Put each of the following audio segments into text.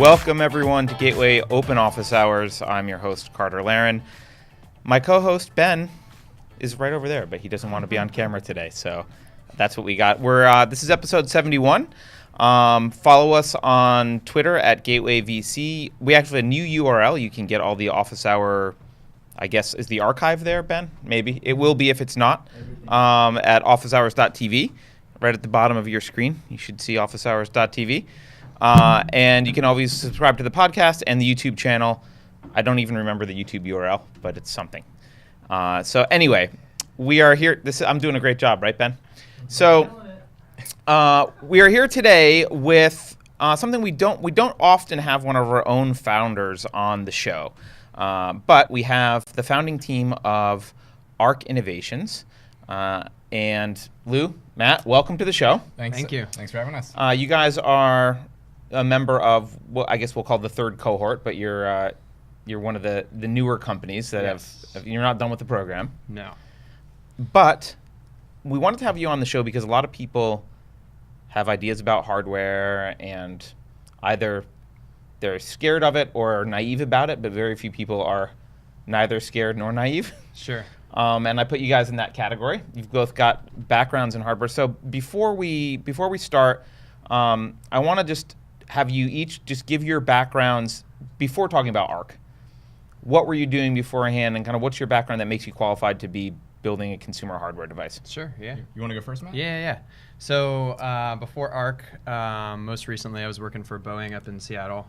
Welcome, everyone, to Gateway Open Office Hours. I'm your host, Carter Laren. My co-host, Ben, is right over there, but he doesn't want to be on camera today, so that's what we got. This is episode 71. Follow us on Twitter at GatewayVC. We actually have a new URL. You can get all the office hour, I guess, is the archive there, Ben? Maybe. It will be if it's not, at officehours.tv. Right at the bottom of your screen, you should see officehours.tv. And you can always subscribe to the podcast and the YouTube channel. I don't even remember the YouTube URL, but it's something. So anyway, we are here. I'm doing a great job, right, Ben? So we are here today with something we don't often have one of our own founders on the show, but we have the founding team of ARC Innovations. And Lou, Matt, welcome to the show. Thank you. Thanks for having us. You guys are a member of what I guess we'll call the third cohort, but you're one of the newer companies that you're not done with the program. No. But we wanted to have you on the show because a lot of people have ideas about hardware and either they're scared of it or are naive about it, but very few people are neither scared nor naive. Sure. And I put you guys in that category. You've both got backgrounds in hardware. So before we start, I want to just have you each just give your backgrounds before talking about ARC. What were you doing beforehand, and kind of what's your background that makes you qualified to be building a consumer hardware device? Sure, yeah. You want to go first, Matt? Yeah. So before ARC, most recently I was working for Boeing up in Seattle.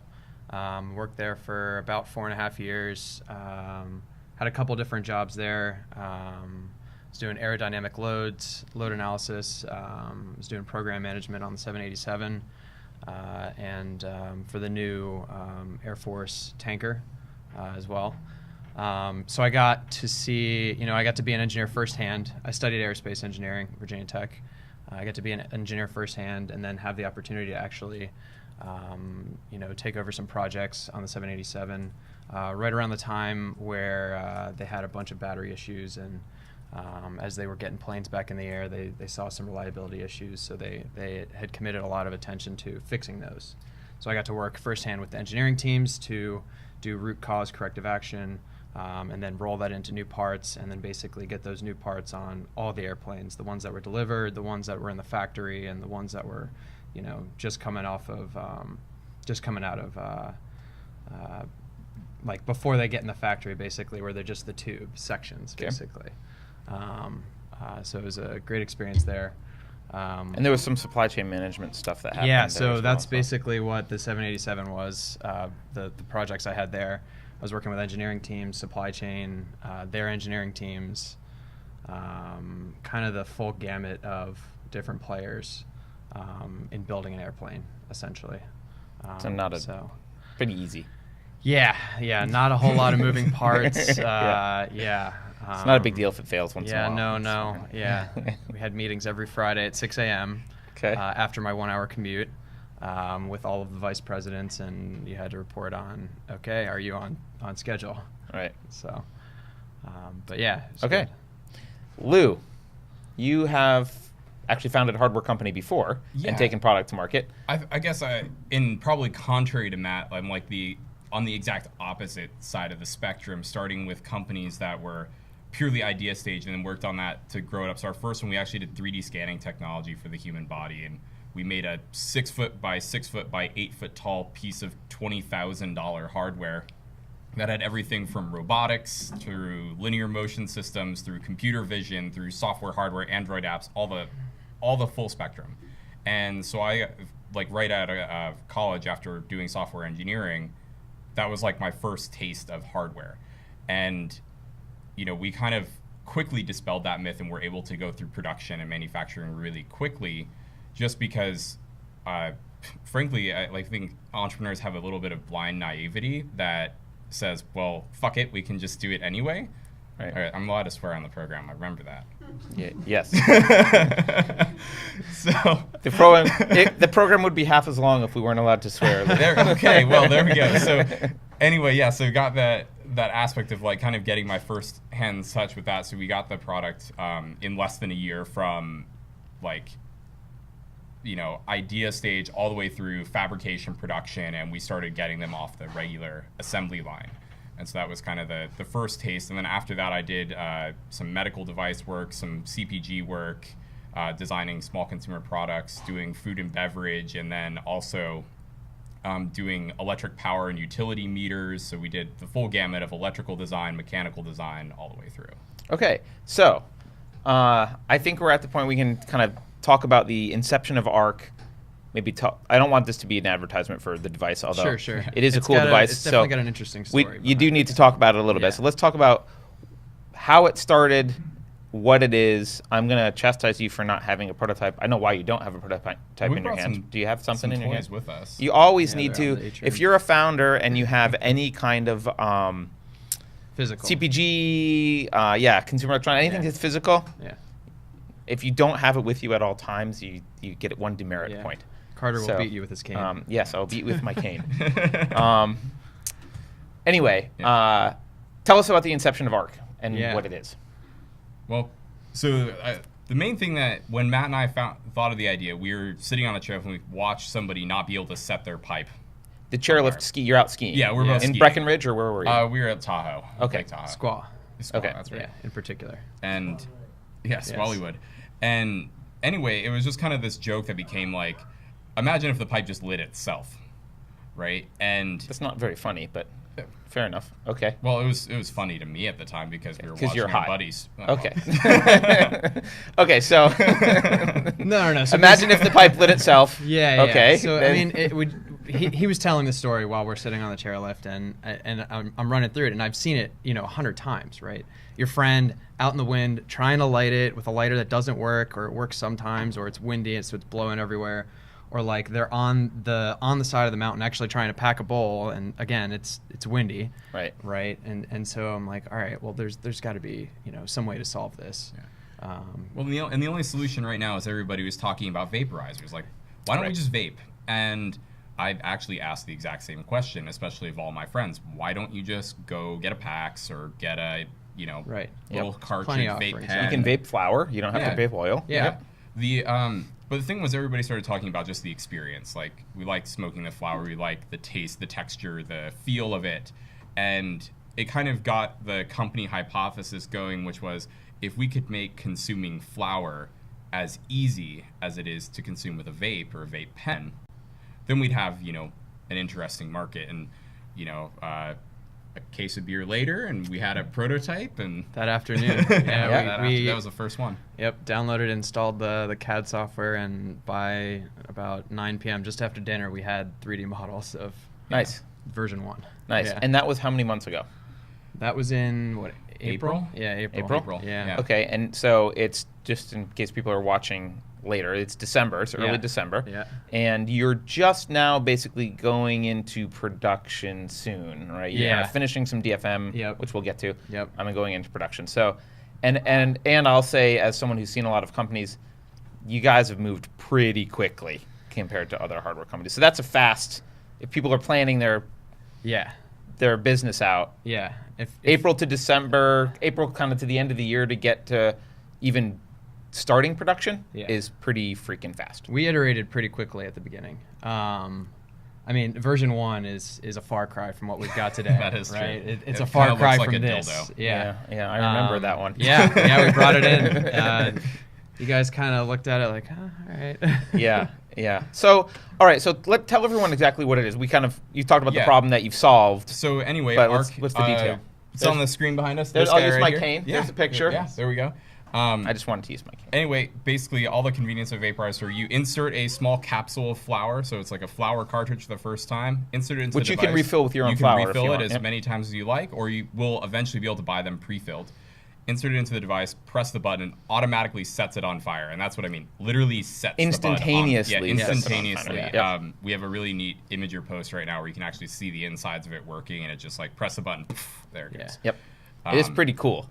Worked there for about 4.5 years. Had a couple different jobs there. Was doing aerodynamic loads, load analysis. Was doing program management on the 787, and for the new Air Force tanker as well. So I got to see, I got to be an engineer firsthand. I studied aerospace engineering, Virginia Tech. I got to be an engineer firsthand, and then have the opportunity to actually, take over some projects on the 787. Right around the time where they had a bunch of battery issues, and as they were getting planes back in the air, they saw some reliability issues, so they had committed a lot of attention to fixing those. So I got to work firsthand with the engineering teams to do root cause corrective action, and then roll that into new parts, and then basically get those new parts on all the airplanes, the ones that were delivered, the ones that were in the factory, and the ones that were, just coming out of like before they get in the factory, basically, where they're just the tube sections, basically. So it was a great experience there. And there was some supply chain management stuff that happened. Yeah, so that's basically what the 787 was. The projects I had there, I was working with engineering teams, supply chain, their engineering teams, kind of the full gamut of different players in building an airplane, essentially. Pretty easy. Yeah, not a whole lot of moving parts. It's not a big deal if it fails once in a while. No. Yeah, we had meetings every Friday at 6 a.m. After my 1-hour commute with all of the vice presidents, and you had to report on, okay, are you on schedule? Right. So, but yeah. Okay. Good. Lou, you have actually founded a hardware company before and taken product to market. I guess in probably contrary to Matt, I'm like on the exact opposite side of the spectrum, starting with companies that were purely idea stage and then worked on that to grow it up. So our first one, we actually did 3D scanning technology for the human body, and we made a 6 foot by 6 foot by 8 foot tall piece of $20,000 hardware that had everything from robotics through linear motion systems, through computer vision, through software, hardware, Android apps, all the full spectrum. And so I, right out of college after doing software engineering, that was like my first taste of hardware. And, we kind of quickly dispelled that myth and were able to go through production and manufacturing really quickly, just because, frankly, I think entrepreneurs have a little bit of blind naivety that says, well, fuck it, we can just do it anyway. Right. All right, I'm allowed to swear on the program. I remember that. Yeah, yes. So the program would be half as long if we weren't allowed to swear. Okay, well, there we go. So anyway, so got that aspect of kind of getting my first hand touch with that. So we got the product in less than a year from idea stage all the way through fabrication production, and we started getting them off the regular assembly line. And so that was kind of the first taste. And then after that, I did some medical device work, some CPG work, designing small consumer products, doing food and beverage, and then also doing electric power and utility meters. So we did the full gamut of electrical design, mechanical design, all the way through. Okay, so I think we're at the point we can kind of talk about the inception of ARC. Maybe I don't want this to be an advertisement for the device, although sure. it is a cool device. It's definitely got an interesting story. You do need to talk about it a little bit. So let's talk about how it started, what it is. I'm going to chastise you for not having a prototype. I know why you don't have a prototype in your hand. Do you have something in your hand? With us. You always need to, if you're a founder and you have any kind of physical CPG, consumer electronics, anything that's physical. Yeah. If you don't have it with you at all times, you get one demerit point. Carter will beat you with his cane. Yes, I'll beat you with my cane. Anyway, tell us about the inception of ARC and what it is. Well, so the main thing that when Matt and I thought of the idea, we were sitting on a chair and we watched somebody not be able to set their pipe. The chairlift ski. You're out skiing. Yeah, we're both in skiing. Breckenridge, or where were you? We were at Tahoe. Okay. Lake Tahoe. Squaw. Okay. That's right. Yeah, in particular. And Swallywood. And anyway, it was just kind of this joke that became like, imagine if the pipe just lit itself, right? And that's not very funny, but fair enough. Okay. Well, it was funny to me at the time because we were watching you're our hot. buddies. Okay. Okay, so no. So imagine if the pipe lit itself. Yeah. Okay. So I mean, it would. He was telling the story while we're sitting on the chairlift, and I'm running through it, and I've seen it 100 times, right? Your friend out in the wind trying to light it with a lighter that doesn't work, or it works sometimes, or it's windy and so it's blowing everywhere, or like they're on the side of the mountain actually trying to pack a bowl, and again it's windy, right, and so I'm like, all right, well there's got to be some way to solve this. Yeah. Well, the only solution right now is everybody was talking about vaporizers. Like, why don't we just vape? And I've actually asked the exact same question, especially of all my friends. Why don't you just go get a PAX or get a little cartridge vape pen? You can vape flour. You don't have to vape oil. Yeah. But the thing was, everybody started talking about just the experience. Like, we like smoking the flour, we like the taste, the texture, the feel of it. And it kind of got the company hypothesis going, which was, if we could make consuming flour as easy as it is to consume with a vape or a vape pen, then we'd have, an interesting market. And, a case of beer later, and we had a prototype, and that afternoon, that was the first one. Yep, downloaded, installed the CAD software, and by about 9 p.m., just after dinner, we had 3D models of version 1. Nice. Yeah. And that was how many months ago? That was in April? Yeah, April. Yeah. Okay, and so it's just in case people are watching later, it's December, it's early December. Yeah. And you're just now basically going into production soon, right? You're finishing some DFM, which we'll get to. Yep. I'm going into production. So, and I'll say, as someone who's seen a lot of companies, you guys have moved pretty quickly compared to other hardware companies. So that's a fast, if people are planning their business out. Yeah. If April to December, April kind of to the end of the year to get to even starting production is pretty freaking fast. We iterated pretty quickly at the beginning. I mean, version 1 is a far cry from what we've got today. That is right? true. It's a far cry like from a this. dildo. Yeah, I remember that one. Yeah, we brought it in. You guys kind of looked at it like, all right. Yeah. So, all right. So tell everyone exactly what it is. You talked about the problem that you've solved. So anyway, but ARC, what's the detail? It's on the screen behind us. There's this guy my right cane. Here. There's a picture. Yeah, there we go. I just wanted to use my cane. Anyway, basically all the convenience of vaporizer, you insert a small capsule of flour, so it's like a flour cartridge the first time, insert it into which the you device. can refill with your own flour. You can refill it want. as many times as you like, or you will eventually be able to buy them pre-filled. Insert it into the device, press the button, automatically sets it on fire, and that's what I mean. Literally sets instantaneously. The button on. Instantaneously. Yep. We have a really neat Imager post right now where you can actually see the insides of it working, and it just like press the button, poof, there it goes. Yep. It is pretty cool.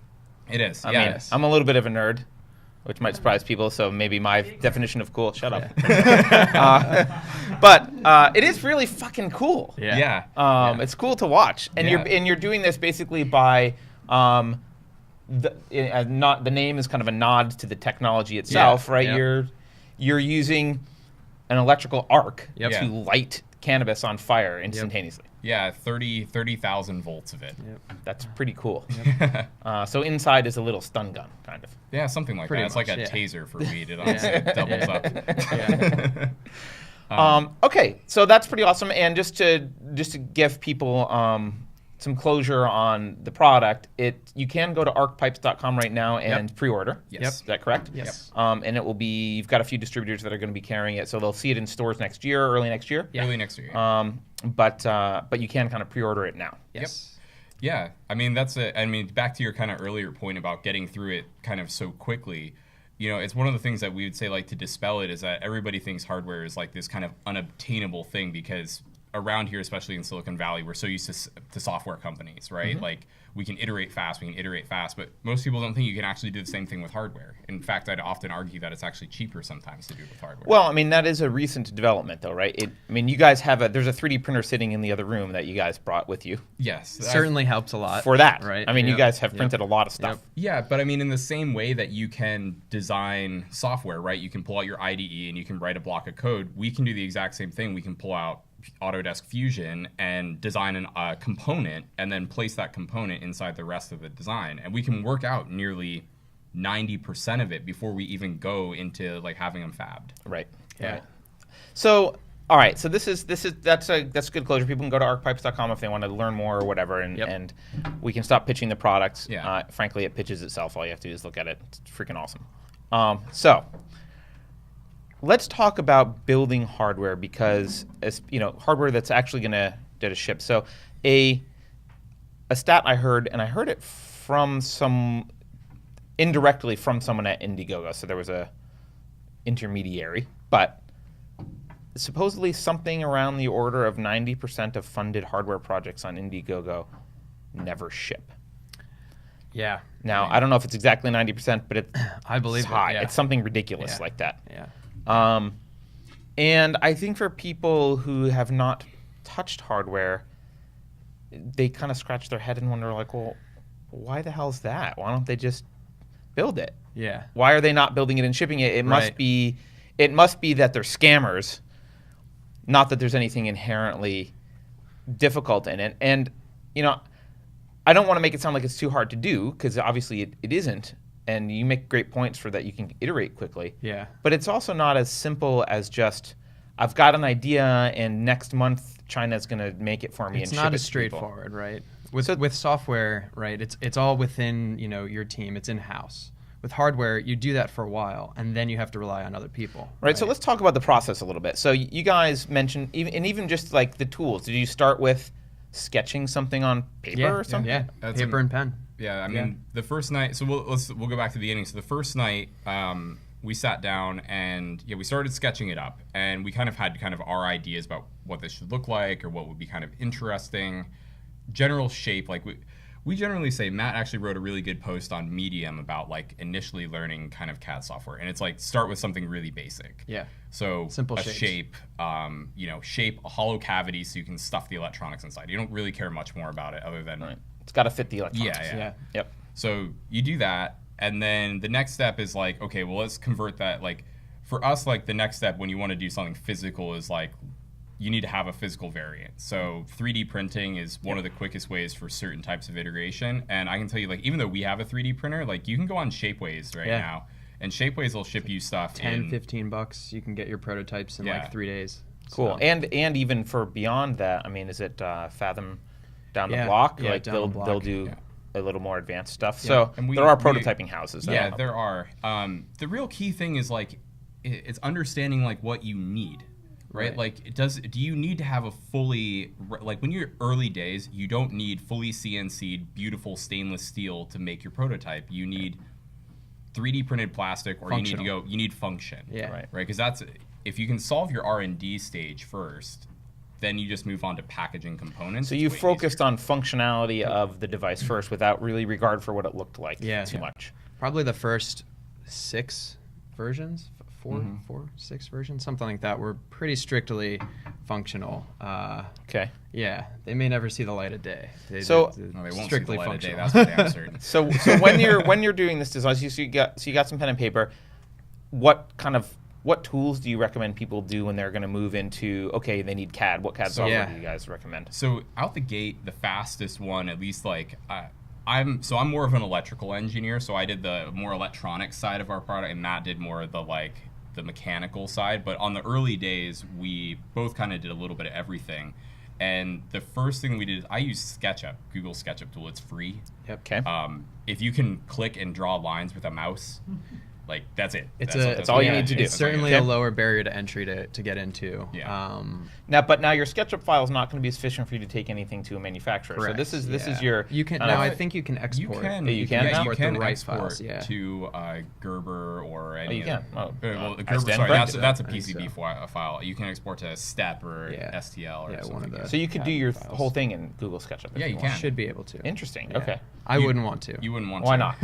It is. I mean, I'm a little bit of a nerd, which might surprise people, so maybe my definition of cool, shut up. But it is really fucking cool. Yeah. It's cool to watch. And you're doing this basically by the name is kind of a nod to the technology itself, right? Yep. You're using an electrical arc Yep. to Yeah. light cannabis on fire instantaneously. Yeah, 30,000 volts of it. Yep. That's pretty cool. So inside is a little stun gun, kind of. Yeah, something like Pretty that. It's like a much, yeah. taser for weed. It honestly doubles up. Yeah. Okay, so that's pretty awesome. And just to give people some closure on the product, you can go to arcpipes.com right now and pre-order. Yes. Is that correct? Yes. And it will be, you've got a few distributors that are going to be carrying it, so they'll see it in stores next year, early next year. Early next year. But you can kind of pre-order it now. Yes. Yeah, I mean that's it. I mean, back to your kind of earlier point about getting through it kind of so quickly. You know, it's one of the things that we would say, like, to dispel it, is that everybody thinks hardware is like this kind of unobtainable thing, because around here, especially in Silicon Valley, we're so used to software companies, right? Like, we can iterate fast, but most people don't think you can actually do the same thing with hardware. In fact, I'd often argue that it's actually cheaper sometimes to do with hardware. Well, I mean, that is a recent development, though, right? I mean, you guys have there's a 3D printer sitting in the other room that you guys brought with you yes, Certainly helps a lot. for that. Right. I mean, you Yep. guys have Yep. printed a lot of stuff. Yeah, but I mean, in the same way that you can design software, right? You can pull out your IDE and you can write a block of code. We can do the exact same thing. We can pull out Autodesk Fusion and design a component and then place that component inside the rest of the design. And we can work out nearly 90% of it before we even go into like having them fabbed. Right. Yeah. Right. So, all right. So that's good closure. People can go to arcpipes.com if they want to learn more or whatever, and we can stop pitching the products. Yeah. Frankly, it pitches itself. All you have to do is look at it. It's freaking awesome. So let's talk about building hardware, because hardware that's actually going to ship. So a stat I heard, and I heard it from indirectly from someone at Indiegogo. So there was a intermediary, but supposedly something around the order of 90% of funded hardware projects on Indiegogo never ship. Yeah. Now, I don't know if it's exactly 90%, but I believe it's high. it. Yeah. It's something ridiculous Yeah. like that. Yeah. And I think for people who have not touched hardware, they kind of scratch their head and wonder, like, well, why the hell's that? Why don't they just build it? Yeah. Why are they not building it and shipping it? It must Right. be that they're scammers, not that there's anything inherently difficult in it. And I don't want to make it sound like it's too hard to do, because obviously it isn't. And you make great points for that. You can iterate quickly. Yeah. But it's also not as simple as just, I've got an idea and next month China's going to make it for me. It's and not ship as it to people. straightforward, right? With software, right? It's all within your team. It's in house. With hardware, you do that for a while, and then you have to rely on other people. Right. So let's talk about the process a little bit. So you guys mentioned, even just like the tools. Did you start with sketching something on paper or something? Yeah. That's Paper and pen. Yeah, I mean, the first night. So we'll go back to the beginning. So the first night, we sat down and we started sketching it up, and we kind of had our ideas about what this should look like or what would be kind of interesting, general shape. Like we generally say, Matt actually wrote a really good post on Medium about like initially learning kind of CAD software, and it's like start with something really basic. Yeah. So Simple a shapes. shape, shape a hollow cavity so you can stuff the electronics inside. You don't really care much more about it other than Right. It's got to fit the electronics. yeah. Yep. So you do that, and then the next step is like, okay, well, let's convert that. Like for us, like the next step when you want to do something physical is like you need to have a physical variant. So 3D printing is one of the quickest ways for certain types of iteration. And I can tell you, like, even though we have a 3D printer, like you can go on Shapeways right now, and Shapeways will ship you stuff 10, in $15. You can get your prototypes in like 3 days. Cool. So- And even for beyond that, I mean, is it Fathom down the Yeah. block? Yeah, Like down the they'll block. do Yeah. a little more advanced stuff. Yeah. So And there are prototyping houses. Yeah, that- there are. The real key thing is like it's understanding like what you need, right? Right. Like do you need to have a fully, like when you're early days, you don't need fully CNC'd beautiful stainless steel to make your prototype. You need 3D printed plastic, or Functional. you need function. Yeah. Right. Right, because that's, if you can solve your R&D stage first, then you just move on to packaging components. So It's you way focused easier. on functionality of the device first without really regard for what it looked like too much. Probably the first 6 versions, 6 versions, something like that, were pretty strictly functional. Okay. Yeah, they may never see the light of day. So- No, they won't strictly see the light of day, functional. that's for damn certain. So when you're doing this design, so you got some pen and paper. What kind of what tools do you recommend people do when they're going to move into, okay, they need CAD? What CAD software Yeah. do you guys recommend? So out the gate, the fastest one, at least like I'm more of an electrical engineer, so I did the more electronic side of our product, and Matt did more of the mechanical side. But on the early days, we both kind of did a little bit of everything. And the first thing we did, I used SketchUp, Google SketchUp tool. It's free. Yep. Okay. If you can click and draw lines with a mouse, like that's it. That's all you need to do. It's certainly Okay. a lower barrier to entry to get into. Yeah. Now your SketchUp file is not going to be sufficient for you to take anything to a manufacturer. Correct. So this is Yeah. your. You can kind now. of- I think you can export. you can now? export you can the right export files. Yeah. to Gerber or any. you can? Well, I Gerber. stand Sorry, corrected. that's a I think PCB so. file. You can export to STEP or Yeah. STL or Yeah, one something. of the- So you could do CAD your files. whole thing in Google SketchUp. if Yeah, you want. can. Should be able to. Interesting. Yeah. Okay. I wouldn't want to. You wouldn't want Why to. not?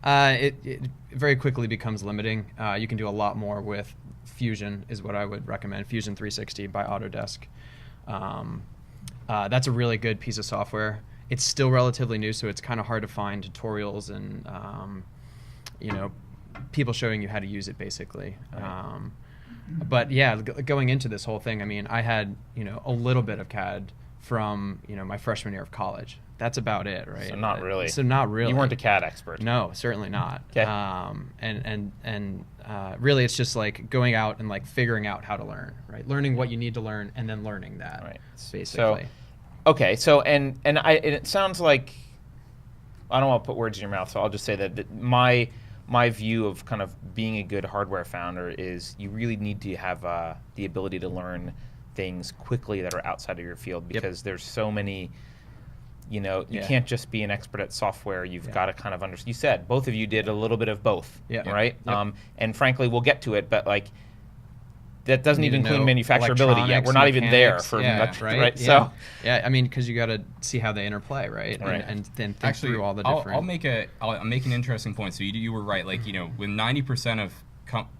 It very quickly becomes limiting. You can do a lot more with Fusion, is what I would recommend. Fusion 360 by Autodesk. That's a really good piece of software. It's still relatively new, so it's kind of hard to find tutorials and people showing you how to use it, basically. Right. But yeah, going into this whole thing, I mean, I had a little bit of CAD from my freshman year of college. That's about it, right? So not really. So not really. You weren't a CAD expert. No, certainly not. Okay. And really, it's just like going out and like figuring out how to learn, right? Learning what you need to learn and then learning that, Right. basically. Okay. So and it sounds like, I don't want to put words in your mouth, so I'll just say that my view of kind of being a good hardware founder is you really need to have the ability to learn things quickly that are outside of your field, because there's so many. You can't just be an expert at software. You've got to kind of understand. You said both of you did a little bit of both, right? Yep. And frankly, we'll get to it, but like that doesn't You even need to include know manufacturability yet. We're not even there mechanics. for Yeah, right? Yeah. So yeah, I mean, because you got to see how they interplay, right? Right. And then think Actually, through all the I'll different. I'll make an interesting point. So you were right. Like when 90% of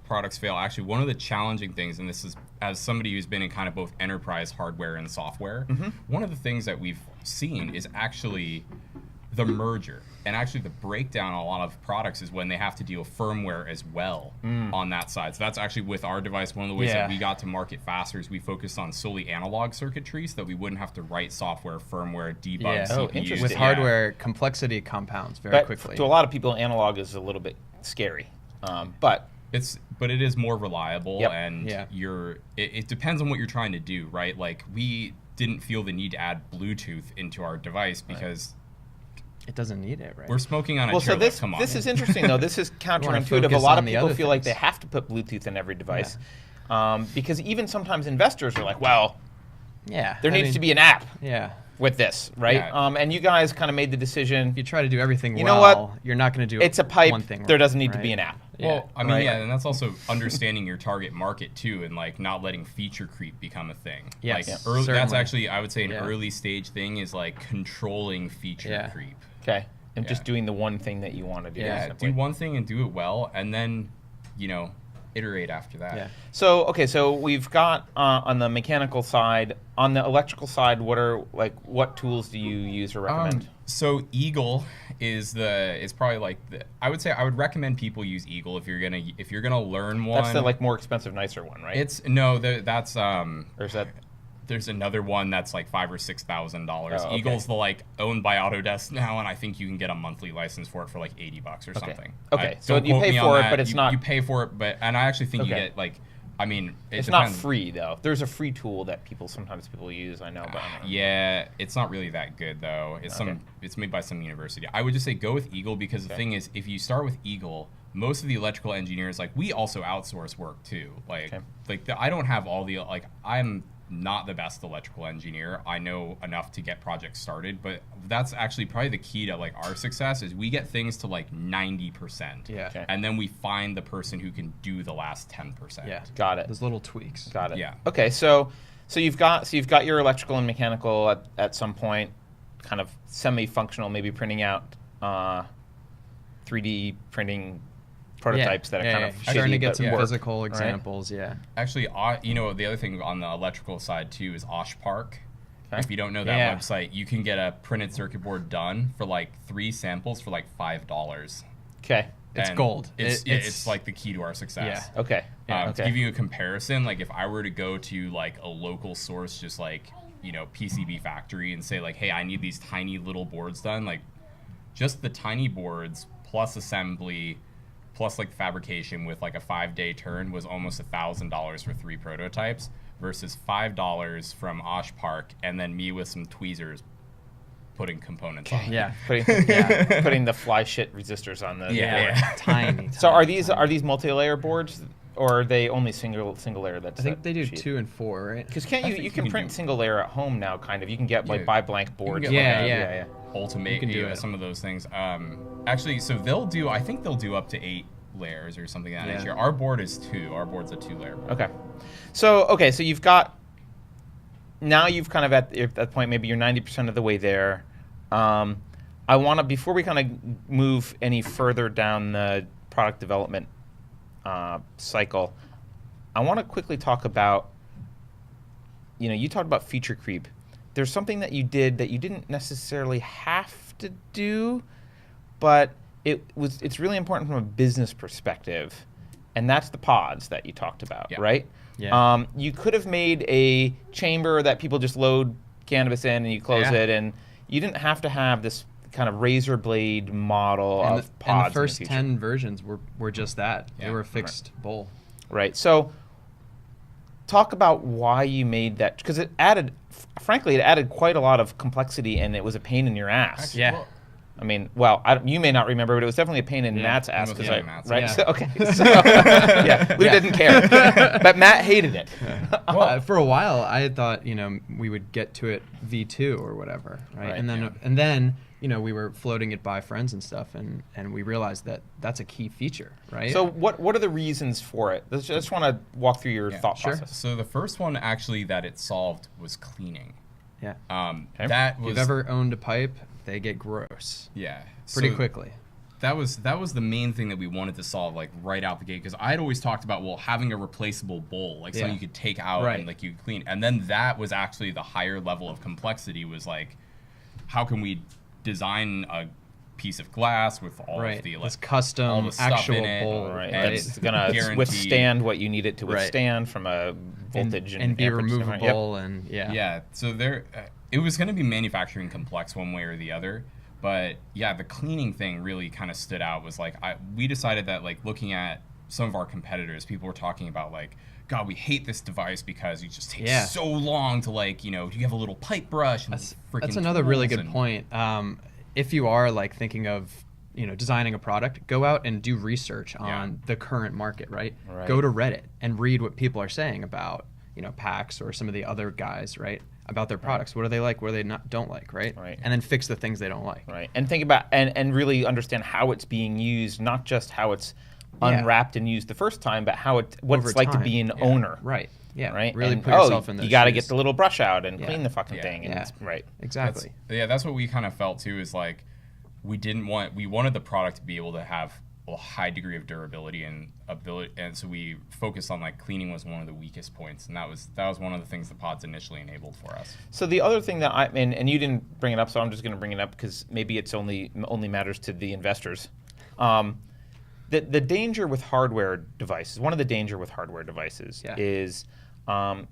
products fail, actually one of the challenging things, and this is as somebody who's been in kind of both enterprise hardware and software, one of the things that we've seen is actually the merger and actually the breakdown on a lot of products is when they have to deal firmware as well on that side. So that's actually with our device, one of the ways that we got to market faster is we focused on solely analog circuitry so that we wouldn't have to write software, firmware, debug, Oh, CPUs. interesting. with Yeah. hardware, complexity compounds very but quickly. to a lot of people, analog is a little bit scary. But But it is more reliable, Yep. and Yeah. it depends on what you're trying to do, right? Like we didn't feel the need to add Bluetooth into our device because it doesn't need it, right? we're smoking on a well, chair. so this come on. this is interesting though. This is counterintuitive. A focus lot on of the people other feel like they things. have to put Bluetooth in every device, because even sometimes investors are like, well, yeah. there needs to be an app Yeah. with this, right? Yeah. And you guys kind of made the decision. If you try to do everything You know well, what? you're not going to do It's a pipe. one thing There right, doesn't need to right? be an app. Well, I mean, Right. yeah, and that's also understanding your target market too, and like not letting feature creep become a thing. Yes, like yeah, that's certainly. actually, I would say, an Yeah. early stage thing is like controlling feature Yeah. creep. Okay. And just Yeah. doing the one thing that you want to do. Yeah, simply. do one thing and do it well, and then iterate after that. Yeah. So we've got on the mechanical side. On the electrical side, what tools do you use or recommend? So Eagle is probably like I would say I would recommend people use Eagle if you're gonna learn one. That's the more expensive, nicer one, right? That's or is that there's another one that's like $5,000 or $6,000. Oh, okay. Eagle's owned by Autodesk now, and I think you can get a monthly license for it for like $80 or something. Okay, so don't you quote pay me on for it, that. but it's not. You pay for it, and I actually think you Okay. get It's not free though. There's a free tool that sometimes people use. I know, but I don't know. Yeah, it's not really that good though. Okay. It's made by some university. I would just say go with Eagle because the thing is, if you start with Eagle, most of the electrical engineers we also outsource work too. I don't have all the I'm not the best electrical engineer. I know enough to get projects started, but that's actually probably the key to our success is we get things to 90%. Yeah. Okay. And then we find the person who can do the last 10%. Yeah. Got it. Those little tweaks. Got it. Yeah. Okay, so you've got your electrical and mechanical at some point, kind of semi-functional, maybe printing out 3D printing prototypes that are kind of starting to shitty, get but some work, physical right? examples. Yeah. Actually, the other thing on the electrical side too is OshPark. Okay. If you don't know that Yeah. website, you can get a printed circuit board done for 3 samples for $5. Okay. It's And gold. It's like the key to our success. Yeah. Okay. To Okay. give you a comparison, like if I were to go to like a local source, just like, you know, PCB factory and say like, hey, I need these tiny little boards done, like just the tiny boards plus assembly plus like fabrication with like a 5-day turn was almost $1,000 for 3 prototypes versus $5 from Osh Park and then me with some tweezers putting components on. Yeah. Putting the fly shit resistors on the Yeah. Tiny. So are tiny. these multi-layer boards, or are they only single layer? That's I think they do 2 and 4, right? Because can't I you think you you can can print do- single layer at home now? Kind of. You can get like Yeah. buy blank boards. get, like like, that. yeah. Ultimate, You can do it. some of those things. Actually, so I think they'll do up to 8 layers or something like that next Yeah. year. Our board is 2. Our board's a 2-layer board. Okay. So you've got, now you've kind of at that point, maybe you're 90% of the way there. I want to, before we kind of move any further down the product development cycle, I want to quickly talk about, you talked about feature creep. There's something that you did that you didn't necessarily have to do, but it's really important from a business perspective, and that's the pods that you talked about, Yeah. right? Yeah. You could have made a chamber that people just load cannabis in and you close Yeah. it, and you didn't have to have this kind of razor blade model And of the pods. first in the future. 10 versions were just that. Yeah. They were a fixed bowl. Right. So talk about why you made that, because it added quite a lot of complexity, and it was a pain in your ass. Actually, Yeah. well, I mean, you may not remember, but it was definitely a pain in Yeah. Matt's ass. It was 'cause in Matt's, right? yeah. So, okay. So, yeah, Lou didn't care, but Matt hated it. Well, for a while, I had thought we would get to it V2 or whatever, right? Right, And then we were floating it by friends and stuff, and we realized that that's a key feature, right? So what are the reasons for it? I just want to walk through your thought sure. process. So the first one actually that it solved was cleaning. yeah, Okay. That if was you've ever owned a pipe, they get gross yeah pretty So quickly. That was the main thing that we wanted to solve like right out the gate, because I'd always talked about having a replaceable bowl, like something Yeah. you could take out Right. and like you could clean, and then that was actually the higher level of complexity, was like how can we design a piece of glass with all Right, of the this all custom the stuff actual in it, bowl, Right. right? That's gonna Guaranteed. withstand what you need it to Right. withstand from a voltage and be amperage standpoint. Yep. removable and Yeah, so it was going to be manufacturing complex one way or the other, but yeah, the cleaning thing really kind of stood out. Was like we decided that like looking at some of our competitors, people were talking about like, God, we hate this device because it just takes Yeah. so long to like, you have a little pipe brush and That's freaking another really tools good and- point. If you are like thinking of designing a product, go out and do research on the current market, right? Right. Go to Reddit and read what people are saying about PAX or some of the other guys, right? About their products. What do they like? What do they don't like, right? Right. And then fix the things they don't like. Right. And think about and really understand how it's being used, not just how it's Yeah. unwrapped and used the first time, but what Over it's like to time. be an owner. Right. Yeah. Right. Really And, put yourself in those you got to shoes. get the little brush out and Yeah. clean the fucking Yeah. thing. And Yeah. right. Exactly. That's what we kind of felt too, is like we wanted the product to be able to have a high degree of durability and ability, and so we focused on like cleaning was one of the weakest points, and that was one of the things the pods initially enabled for us. So the other thing that and you didn't bring it up, so I'm just going to bring it up because maybe it's only matters to the investors. The danger with hardware devices, one of the danger with hardware devices Yeah. is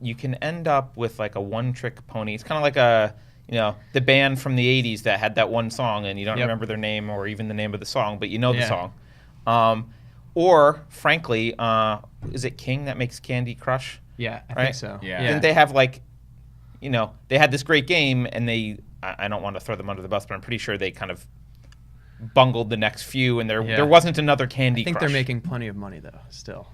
you can end up with like a one-trick pony. It's kind of like the band from the 80s that had that one song and you don't Yep. remember their name or even the name of the song, but you know the Yeah. song. Or frankly, is it King that makes Candy Crush? Yeah, I Right? think so. Yeah. Didn't they have like, they had this great game and I don't want to throw them under the bus, but I'm pretty sure they kind of bungled the next few and there wasn't another Candy I think Crush. they're making plenty of money though, still.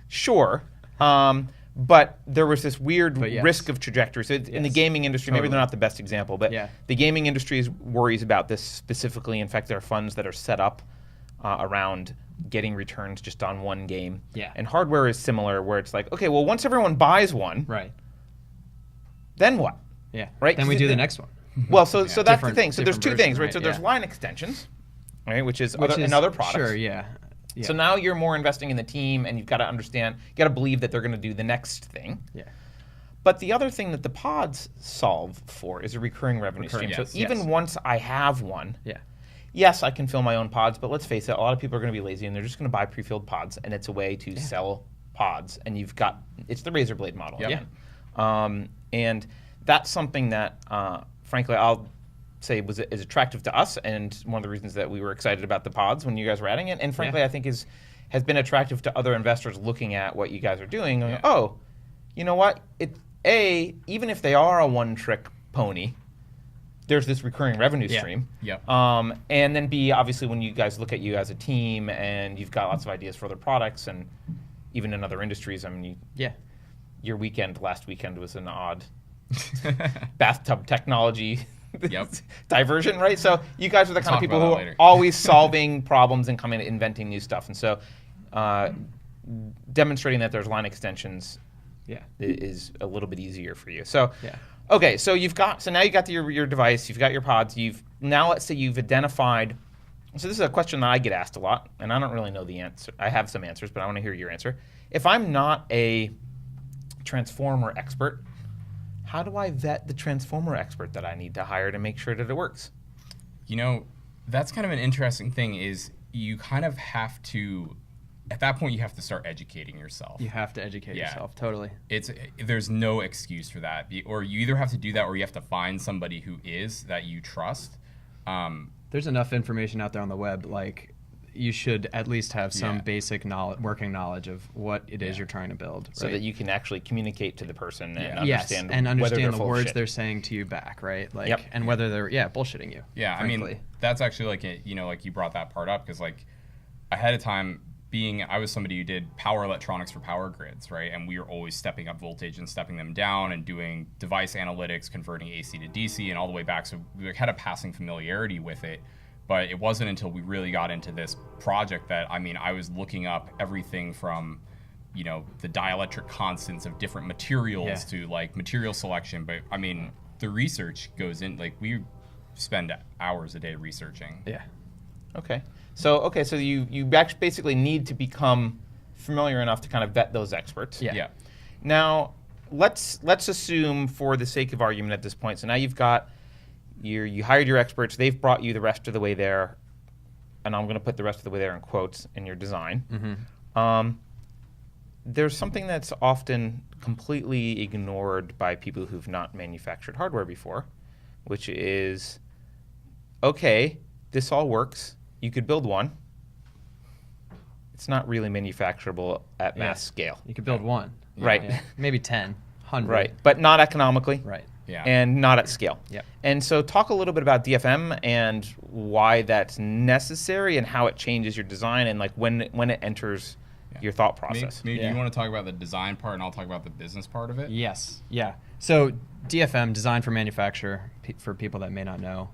Sure. But there was this weird But yes. risk of trajectory. So in the Yes. gaming industry, maybe Totally. they're not the best example, but Yeah. the gaming industry worries about this specifically. In fact, there are funds that are set up around getting returns just on one game. Yeah. And hardware is similar, where it's like, okay, well, once everyone buys one, Right. then what? Yeah. Right, Then 'cause we do it- the next one. Well, so that's the Different- thing. So there's two different things, version, right? So right, there's yeah. line extensions, right, which is Which is another product. Sure, yeah. So now you're more investing in the team, and you've got to understand, you got to believe that they're going to do the next thing. Yeah. But the other thing that the pods solve for is a recurring revenue stream. Yes, So even yes. once I have one, Yeah. yes, I can fill my own pods, but let's face it, a lot of people are going to be lazy and they're just going to buy pre-filled pods, and it's a way to sell pods. And it's the razor blade model. Yeah. And that's something that, frankly, I'll say is attractive to us, and one of the reasons that we were excited about the pods when you guys were adding it, and frankly, I think has been attractive to other investors looking at what you guys are doing. Going, oh, you know what? Even if they are a one-trick pony, there's this recurring revenue stream. Yep. And then B, obviously, when you guys look at you as a team and you've got lots of ideas for other products and even in other industries, I mean, your last weekend was an odd bathtub technology diversion, right? So you guys are the kind of people who are always solving problems and inventing new stuff. And so demonstrating that there's line extensions is a little bit easier for you. So okay, so now you got your device, you've got your pods, let's say you've identified. So this is a question that I get asked a lot, and I don't really know the answer. I have some answers, but I want to hear your answer. If I'm not a transformer expert, how do I vet the transformer expert that I need to hire to make sure that it works? That's kind of an interesting thing is you kind of have to, at that point, you have to start educating yourself. You have to educate yourself, totally. There's no excuse for that. Or you either have to do that or you have to find somebody who that you trust. There's enough information out there on the web, like you should at least have some basic working knowledge of what it is you're trying to build. So that you can actually communicate to the person and understand the words they're saying to you back, right? Like, and whether they're bullshitting you. Yeah, frankly. I mean, that's actually like you brought that part up because like ahead of time, I was somebody who did power electronics for power grids, right? And we were always stepping up voltage and stepping them down and doing device analytics, converting AC to DC and all the way back. So we had a passing familiarity with it. But it wasn't until we really got into this project that, I was looking up everything from, the dielectric constants of different materials to like material selection. But the research goes in, like we spend hours a day researching. Yeah. Okay. So you actually basically need to become familiar enough to kind of vet those experts. Yeah. Now, let's assume for the sake of argument at this point. So now you hired your experts. They've brought you the rest of the way there, and I'm going to put the rest of the way there in quotes in your design. Mm-hmm. There's something that's often completely ignored by people who've not manufactured hardware before, which is, okay, this all works. You could build one. It's not really manufacturable at mass scale. You could build one. Right. Yeah. Maybe 10, 100. Right, but not economically. Right. Yeah. And not at scale. Yep. And so talk a little bit about DFM and why that's necessary and how it changes your design and like when it enters your thought process. Maybe do you want to talk about the design part and I'll talk about the business part of it? Yes. Yeah. So DFM, design for manufacture, for people that may not know,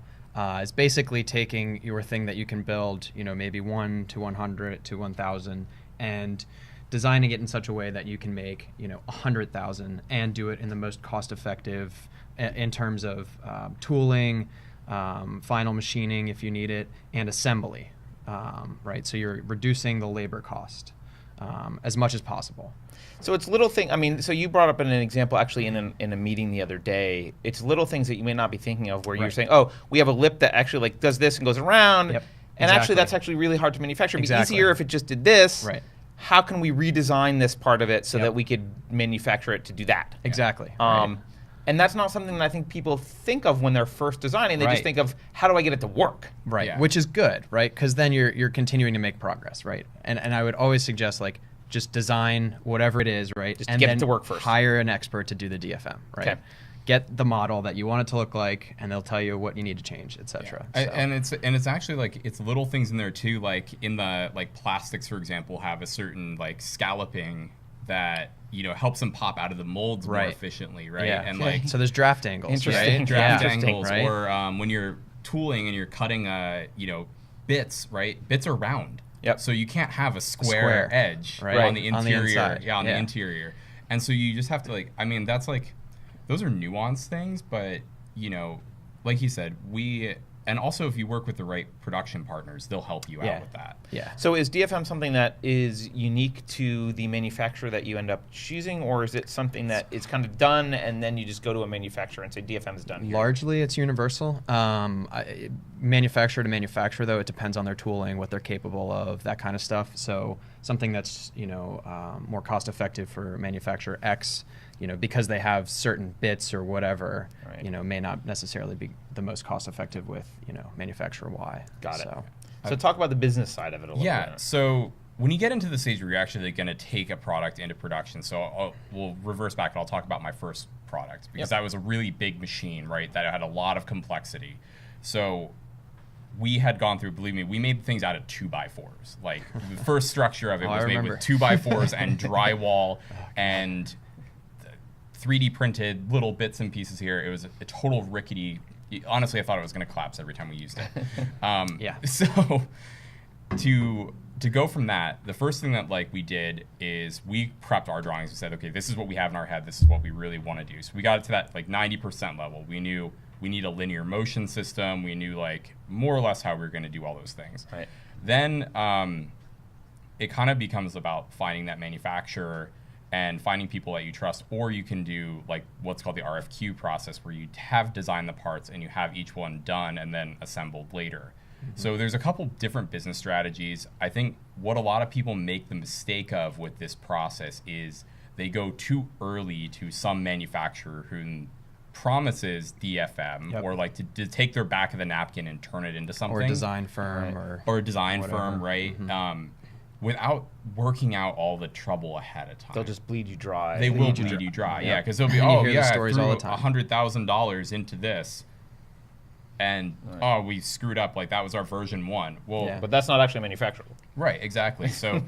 is basically taking your thing that you can build, maybe 1 to 100 to 1,000 and designing it in such a way that you can make, 100,000 and do it in the most cost-effective in terms of tooling, final machining if you need it, and assembly, right? So you're reducing the labor cost as much as possible. So it's little things. So you brought up an example actually in a meeting the other day. It's little things that you may not be thinking of where you're saying, oh, we have a lip that actually like does this and goes around. Yep. And actually that's actually really hard to manufacture. It'd be easier if it just did this. Right. How can we redesign this part of it so that we could manufacture it to do that? Exactly. Right. And that's not something that I think people think of when they're first designing. They just think of, how do I get it to work? Right, Yeah. which is good, right? Because then you're continuing to make progress, right? And I would always suggest, like, just design whatever it is, right? Just and get then it to work first. Hire an expert to do the DFM, right? Okay. Get the model that you want it to look like, and they'll tell you what you need to change, etc. Yeah. And it's actually like it's little things in there too. Like in the plastics, for example, have a certain like scalloping that helps them pop out of the molds more efficiently, right? Yeah. And so there's draft angles, Interesting. right? draft Yeah. angles, Right. or when you're tooling and you're cutting bits, right? Bits are round. Yep. So you can't have a square edge right. on the interior. inside. On the interior. And so you just have to that's those are nuanced things, but like he said, we And also, if you work with the right production partners, they'll help you Yeah. out with that. Yeah. So is DFM something that is unique to the manufacturer that you end up choosing, or is it something that is kind of done and then you just go to a manufacturer and say DFM is done here? Largely, it's universal. Manufacturer to manufacturer, though, it depends on their tooling, what they're capable of, that kind of stuff. So something that's more cost effective for manufacturer X, because they have certain bits or whatever, Right. may not necessarily be the most cost effective with manufacturer Y. Got it. So, So talk about the business side of it a little Yeah. bit. So when you get into the stage where you're actually going to take a product into production, so we'll reverse back and I'll talk about my first product because Yep. that was a really big machine, right? That had a lot of complexity. So we had gone through, believe me, we made things out of 2x4s. Like the first structure of it Oh, I was made remember. with 2x4s and drywall and 3D printed little bits and pieces here. It was a total rickety. Honestly, I thought it was going to collapse every time we used it. Yeah. So to go from that, the first thing that we did is we prepped our drawings and said, okay, this is what we have in our head. This is what we really want to do. So we got it to that 90% level. We knew we need a linear motion system. We knew more or less how we were going to do all those things. Right. Then it kind of becomes about finding that manufacturer and finding people that you trust, or you can do what's called the RFQ process, where you have designed the parts and you have each one done and then assembled later. So there's a couple different business strategies. I think what a lot of people make the mistake of with this process is they go too early to some manufacturer who promises DFM Yep. or to take their back of the napkin and turn it into something. or a design firm, Right. Or a design whatever. firm, right? Without working out all the trouble ahead of time. They'll just bleed you dry. They will you bleed dry. you dry, Yep. yeah, because they'll be, And you oh hear the yeah, I stories threw all the time. $100,000 into this, and Right. oh, we screwed up. That was our version 1. Well, Yeah. But that's not actually manufacturable. right, exactly. So,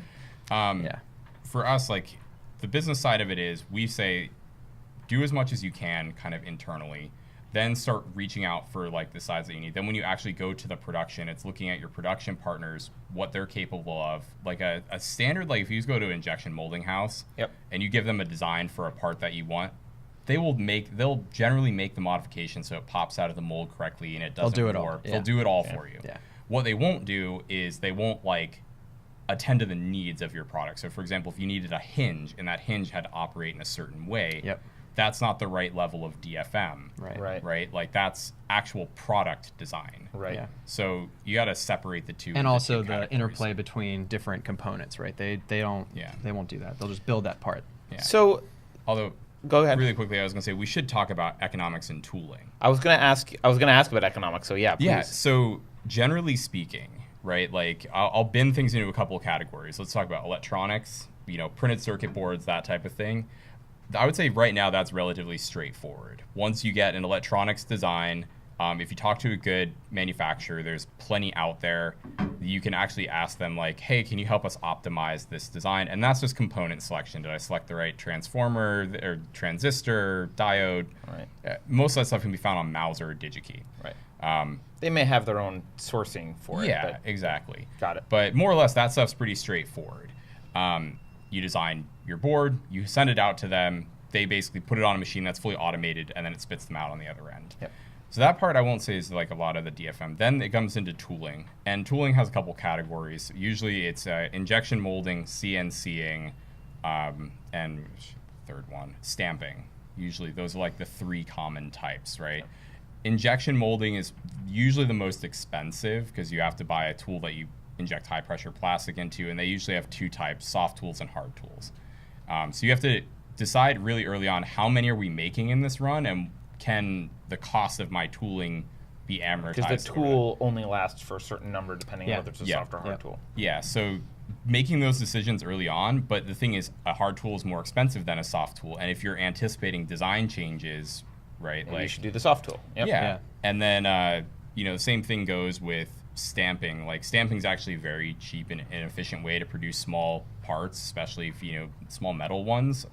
Yeah. for us, the business side of it is we say, do as much as you can, kind of internally. Then start reaching out for the size that you need. Then when you actually go to the production, it's looking at your production partners, what they're capable of. A standard, if you go to an injection molding house, Yep. and you give them a design for a part that you want, they'll generally make the modification so it pops out of the mold correctly and it doesn't do it all. warp. Yeah. They'll do it all Yeah. for you. Yeah. What they won't do is they won't attend to the needs of your product. So for example, if you needed a hinge and that hinge had to operate in a certain way, Yep. that's not the right level of DFM. Right. Right? That's actual product design. Right. Yeah. So you got to separate the two. And the also two the categories. interplay between different components, right? They won't do that. They'll just build that part. Yeah. So Although, go ahead. really quickly, I was going to say we should talk about economics and tooling. I was gonna ask about economics. So yeah, please. Yeah. So generally speaking, right? I'll bin things into a couple of categories. Let's talk about electronics, printed circuit boards, that type of thing. I would say right now that's relatively straightforward. Once you get an electronics design, if you talk to a good manufacturer, there's plenty out there. You can actually ask them hey, can you help us optimize this design? And that's just component selection. Did I select the right transformer or transistor, diode? Right. Most of that stuff can be found on Mauser or DigiKey. Right. They may have their own sourcing for it. Yeah, But exactly. got it. But more or less, that stuff's pretty straightforward. You design your board, you send it out to them, they basically put it on a machine that's fully automated, and then it spits them out on the other end. Yep. So that part I won't say is a lot of the DFM. Then it comes into tooling, and tooling has a couple categories. Usually it's injection molding, CNCing, and third one, stamping. Usually those are the 3 common types, right? Yep. Injection molding is usually the most expensive because you have to buy a tool that you inject high pressure plastic into, and they usually have 2 types, soft tools and hard tools. So you have to decide really early on, how many are we making in this run, and can the cost of my tooling be amortized? Because the tool only lasts for a certain number depending Yeah. on whether it's a Yeah. soft or hard Yeah. tool. Yeah, so making those decisions early on, but the thing is, a hard tool is more expensive than a soft tool, and if you're anticipating design changes, right, Maybe you should do the soft tool. Yep. yeah. And then, the same thing goes with stamping. Stamping is actually a very cheap and efficient way to produce small parts, especially if, small metal ones.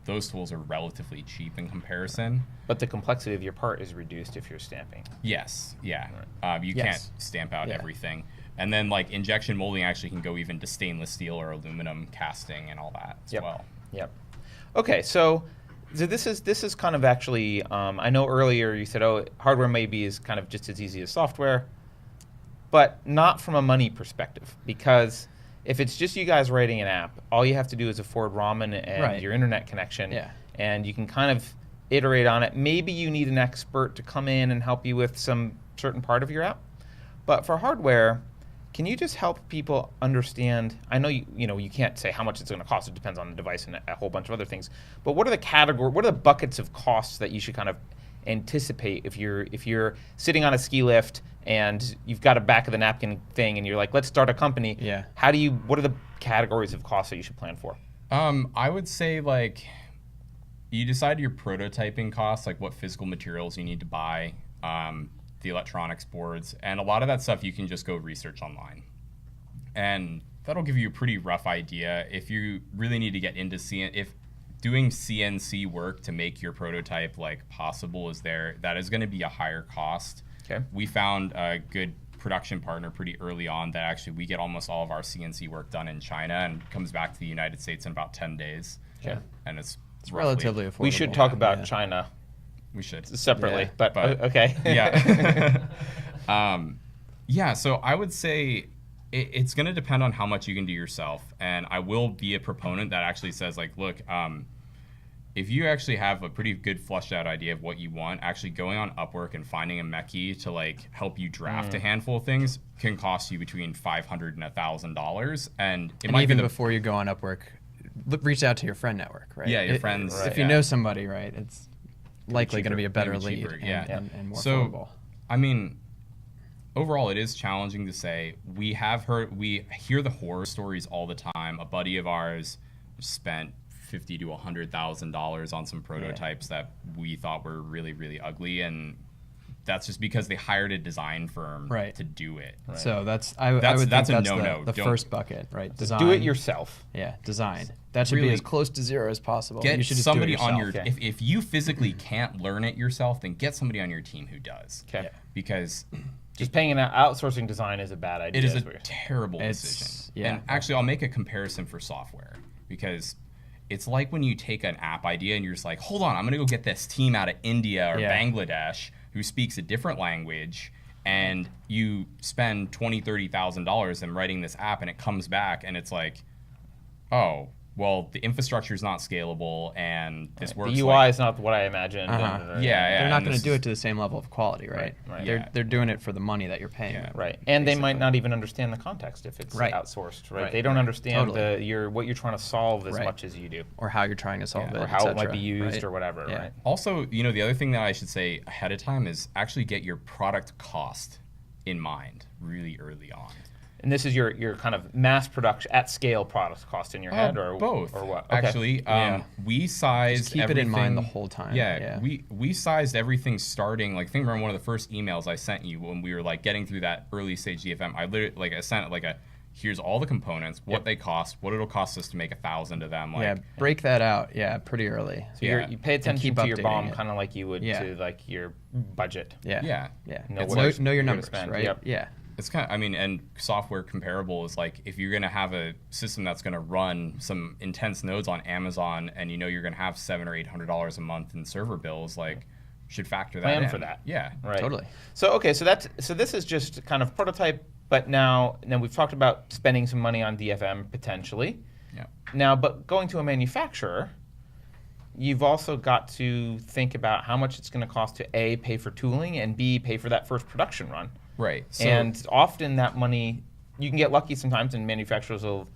Those tools are relatively cheap in comparison. But the complexity of your part is reduced if you're stamping. Yes, yeah. You Yes. can't stamp out Yeah. everything. And then, injection molding actually can go even to stainless steel or aluminum casting and all that as Yep. well. Yep. Okay, so So this is kind of actually. I know earlier you said, oh, hardware maybe is kind of just as easy as software, but not from a money perspective, because if it's just you guys writing an app, all you have to do is afford ramen and Right. your internet connection, Yeah. and you can kind of iterate on it. Maybe you need an expert to come in and help you with some certain part of your app, but for hardware, can you just help people understand? I know you can't say how much it's going to cost. It depends on the device and a whole bunch of other things. But what are the buckets of costs that you should kind of anticipate if you're sitting on a ski lift and you've got a back of the napkin thing and you're like, let's start a company. Yeah. What are the categories of costs that you should plan for? I would say like you decide your prototyping costs, like what physical materials you need to buy, the electronics boards, and a lot of that stuff you can just go research online. And that'll give you a pretty rough idea. If you really need to get into if doing CNC work to make your prototype like possible is there, that is going to be a higher cost. Okay. We found a good production partner pretty early on that actually we get almost all of our CNC work done in China and comes back to the United States in about 10 days. Okay. And it's Relatively affordable. We should talk about Yeah. China We should. separately, Yeah, but okay. Yeah. Yeah, so I would say it's going to depend on how much you can do yourself. And I will be a proponent that actually says, like, look, if you actually have a pretty good fleshed out idea of what you want, actually going on Upwork and finding a mechie to like help you draft a handful of things can cost you between $500 and $1,000. And it And might even be before you go on Upwork, reach out to your friend network, right? Yeah, your friends, If right, you yeah. know somebody, right, it's likely going to be a better Maybe lead cheaper, and, yeah. and more So, affordable. I mean, overall, it is challenging to say. We hear the horror stories all the time. A buddy of ours spent $50,000 to $100,000 on some prototypes that we thought were really, really ugly, and that's just because they hired a design firm Right. to do it. So I would That's think a that's no-no. the Don't- first bucket, right? Design. Do it yourself. Yeah, design. That should be Really as close to zero as possible. Get you should just somebody do it on your. yourself. Okay. If you physically can't learn it yourself, then get somebody on your team who does. Okay. Yeah. Because Just paying an outsourcing design is a bad idea. it is a what you're saying. terrible It's- decision. yeah. And actually, I'll make a comparison for software because it's like when you take an app idea and you're just like, hold on, I'm going to go get this team out of India or Yeah. Bangladesh who speaks a different language, and you spend $20,000, $30,000 in writing this app, and it comes back and it's like, oh, well, the infrastructure is not scalable, and this works. The UI like, is not what I imagined. Yeah, yeah. They're not and going this to do is- it to the same level of quality, right? Right. Yeah. They're doing it for the money that you're paying Yeah. them. Right, and they might Basically. not even understand the context if it's Right. outsourced. Right, Right. they don't understand Totally. what you're trying to solve as Right. much as you do, Or how you're trying to solve Yeah. it, or how it might etc., be used, right? or whatever. Yeah. Right. Also, the other thing that I should say ahead of time is actually get your product cost in mind really early on. And this is your kind of mass production at scale product cost in your head, or both, or what? Okay. Actually, Yeah. we sized Just keep it in mind the everything- whole time. Yeah, we sized everything starting. Like, I think remember one of the first emails I sent you when we were like getting through that early stage DFM. I literally I sent like here's all the components, what they cost, what it'll cost us to make 1,000 of them. Like, Yeah, break that out. Yeah, pretty early. So Yeah. you pay attention keep to your updating BOM it. kind of like you would Yeah. to like your budget. Yeah. Yeah. Yeah. Know It's what know you're your gonna numbers, spend. right? Yep. Yeah. It's kind of, and software comparable is like if you're going to have a system that's going to run some intense nodes on Amazon, and you're going to have $700 or $800 a month in server bills, like you should factor that Plan in. for that. Yeah. Right. Totally. So okay, so this is just kind of prototype, but now we've talked about spending some money on DFM potentially. Yeah. Now, but going to a manufacturer, you've also got to think about how much it's going to cost to A, pay for tooling, and B, pay for that first production run. Right. So, And often that money, you can get lucky sometimes, and manufacturers will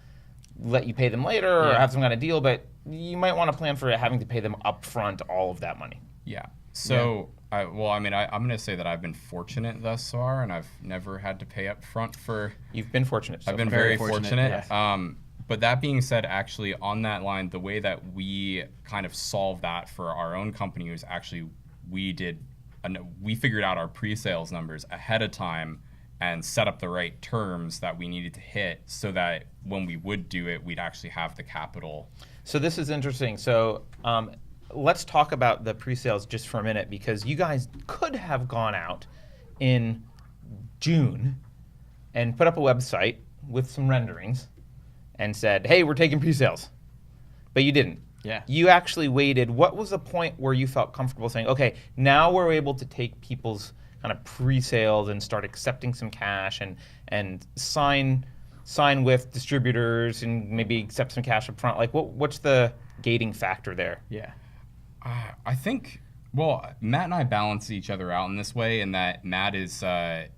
let you pay them later or Yeah. have some kind of deal, but you might want to plan for having to pay them upfront all of that money. yeah. So, I'm going to say that I've been fortunate thus far, and I've never had to pay up front for. You've been fortunate. So I've been far. very fortunate, fortunate. yes. But that being said, actually, on that line, the way that we kind of solved that for our own company was actually we figured out our pre-sales numbers ahead of time and set up the right terms that we needed to hit so that when we would do it, we'd actually have the capital. So this is interesting. So let's talk about the pre-sales just for a minute, because you guys could have gone out in June and put up a website with some renderings and said, hey, we're taking pre-sales. But you didn't. Yeah. You actually waited. What was the point where you felt comfortable saying, okay, now we're able to take people's kind of pre-sales and start accepting some cash and sign with distributors and maybe accept some cash up front? Like, what's the gating factor there? Yeah. I think, well, Matt and I balance each other out in this way, in that Matt is, hey,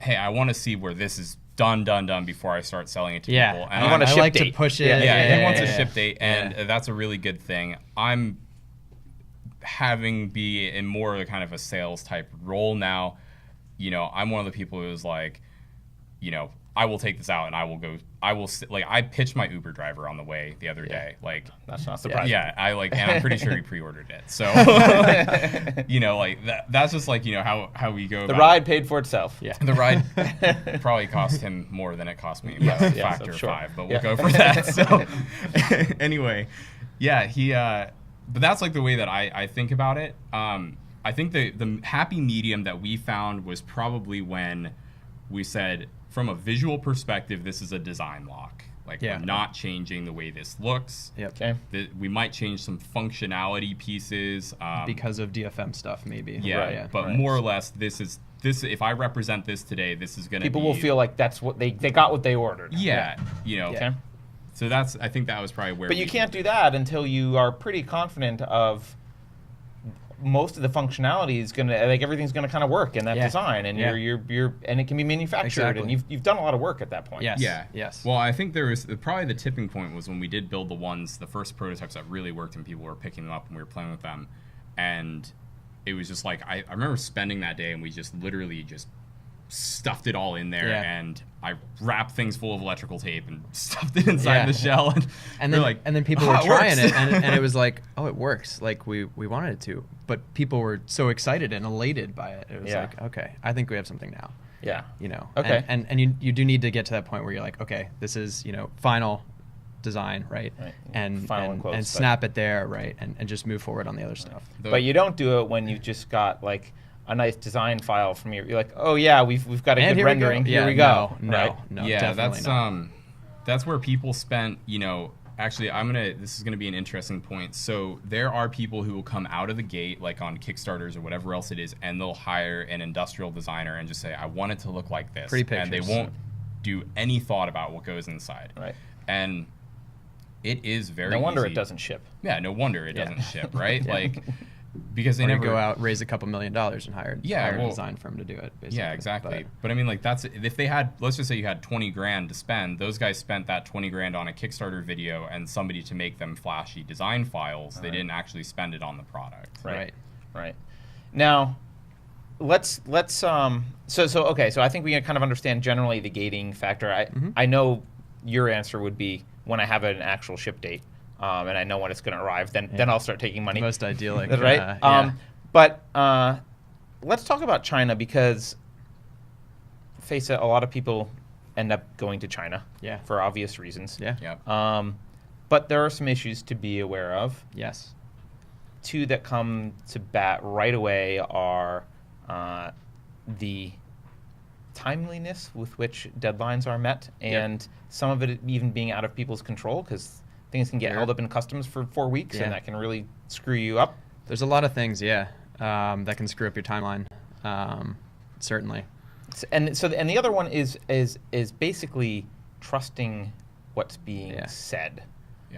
I want to see where this is done before I start selling it to people. And I want a ship like date. to push it. Yeah, he wants a ship date, and that's a really good thing. I'm having be in more of a kind of a sales type role now. You know, I'm one of the people who's like, you know, I will take this out and I I pitched my Uber driver on the way the other day. Like, That's not surprising. yeah, and I'm pretty sure he pre-ordered it. So, you know, like that's just like, you know, how we go. The about ride paid for itself. Yeah. the ride probably cost him more than it cost me, by a factor I'm of sure. 5, but we'll Yeah. go for that. So anyway, yeah, but that's like the way that I think about it. I think the happy medium that we found was probably when we said, from a visual perspective, this is a design lock. Like, Yeah. we're not changing the way this looks. Yep. Okay. We might change some functionality pieces. Because of DFM stuff, maybe. Yeah, but more or less, this. If I represent this today, this is going to be. People will feel like that's what they got what they ordered. Yeah, you know. Okay. So I think that was probably where. But you can't do that until you are pretty confident of most of the functionality is gonna, like, everything's gonna kind of work in that design, and you're and it can be manufactured, and you've done a lot of work at that point. Yes. Yeah. Yes. Well, I think there was probably the tipping point was when we did build the first prototypes that really worked, and people were picking them up, and we were playing with them, and it was just like I remember spending that day, and we just literally just stuffed it all in there, and I wrapped things full of electrical tape and stuffed it inside the shell, and we're then people were it trying works." it, and it was like, oh, it works. Like we wanted it to, but people were so excited and elated by it. It was like, okay, I think we have something now. Yeah. You know. Okay. And you do need to get to that point where you're like, okay, this is, you know, final design, right? And Final in quotes, and but- snap it there, right? And just move forward on the other stuff. But you don't do it when you've just got like a nice design file from you're like, oh yeah, we've got a And good here we go. rendering. Yeah, Here we go. No, right? no, yeah, definitely that's not. that's where people spent, you know. Actually, this is gonna be an interesting point. So there are people who will come out of the gate, like on Kickstarters or whatever else it is, and they'll hire an industrial designer and just say, I want it to look like this. Pretty and they pictures. won't do any thought about what goes inside. Right. And it is very No wonder easy. it doesn't ship. Yeah, no wonder it doesn't ship, right? Like, because they Or you never go out, raise a couple $1 million and hire a design firm to do it. Basically. Yeah, exactly. But I mean, like, that's if they had, let's just say you had 20 grand to spend. Those guys spent that 20 grand on a Kickstarter video and somebody to make them flashy design files. They didn't actually spend it on the product. Right. Now, let's so I think we kind of understand generally the gating factor. I know your answer would be when I have an actual ship date. And I know when it's going to arrive, then I'll start taking money. Most idyllic. Right? But let's talk about China, because, face it, a lot of people end up going to China for obvious reasons. Yeah. Yep. But there are some issues to be aware of. Yes. Two that come to bat right away are the timeliness with which deadlines are met, and some of it even being out of people's control, because things can get held up in customs for 4 weeks, and that can really screw you up. There's a lot of things, that can screw up your timeline. Certainly. And the other one is basically trusting what's being said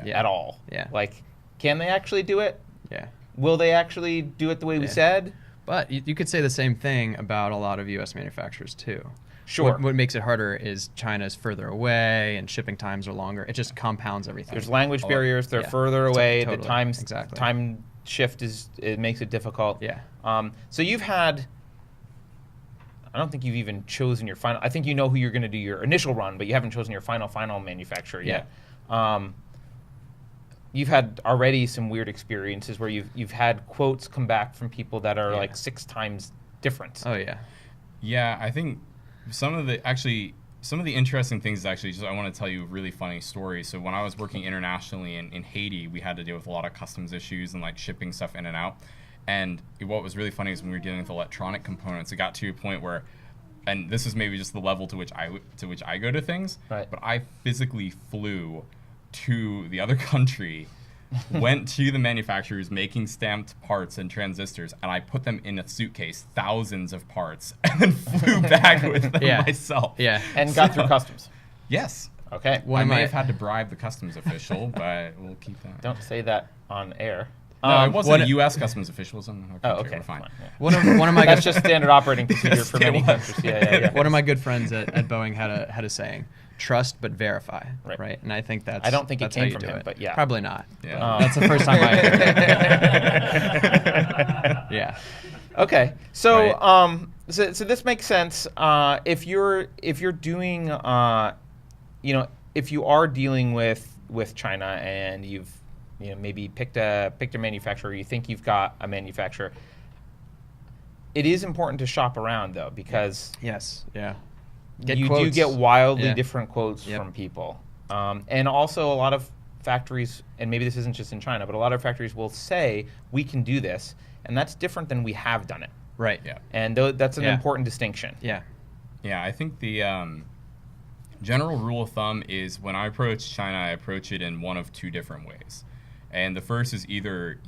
at all. Yeah. Like, can they actually do it? Yeah. Will they actually do it the way we said? But you could say the same thing about a lot of U.S. manufacturers too. Sure. What makes it harder is China's further away and shipping times are longer. It just compounds everything. There's language barriers. They're further away. Totally. The time shift it makes it difficult. Yeah. So you've had. I don't think you've even chosen your final. I think you know who you're going to do your initial run, but you haven't chosen your final manufacturer yet. You've had already some weird experiences where you've had quotes come back from people that are like 6 times different. Oh yeah. Yeah, I think some of the interesting things is actually just I want to tell you a really funny story. So when I was working internationally in Haiti, we had to deal with a lot of customs issues and like shipping stuff in and out. And what was really funny is when we were dealing with electronic components, it got to a point where, and this is maybe just the level to which I go to things, right. but I physically flew to the other country went to the manufacturers making stamped parts and transistors, and I put them in a suitcase, thousands of parts, and then flew back with them myself. Yeah. And got through customs. Yes. Okay. I may have had to bribe the customs official, but we'll keep that. Don't say that on air. No, it wasn't a U.S. customs official. It was in our country. Okay. We're fine. Yeah. One of my That's just standard operating procedure for many countries. Yeah. One of my good friends at Boeing had a saying: "Trust but verify." Right. And I think that's. I don't think it that's how came you from do him, it. but yeah. Probably not. Yeah. That's the first time I heard it. Yeah. Okay. So Right. so this makes sense. If you're doing if you are dealing with China and you've maybe picked a manufacturer, you think you've got a manufacturer, it is important to shop around though, because Yes. Yeah. you quotes. do get wildly Yeah. different quotes Yep. from people. And also a lot of factories, and maybe this isn't just in China, but a lot of factories will say, we can do this, and that's different than we have done it. Right. Yeah. And that's an Yeah. important distinction. Yeah. Yeah, I think the general rule of thumb is when I approach China, I approach it in one of two different ways. And the first is either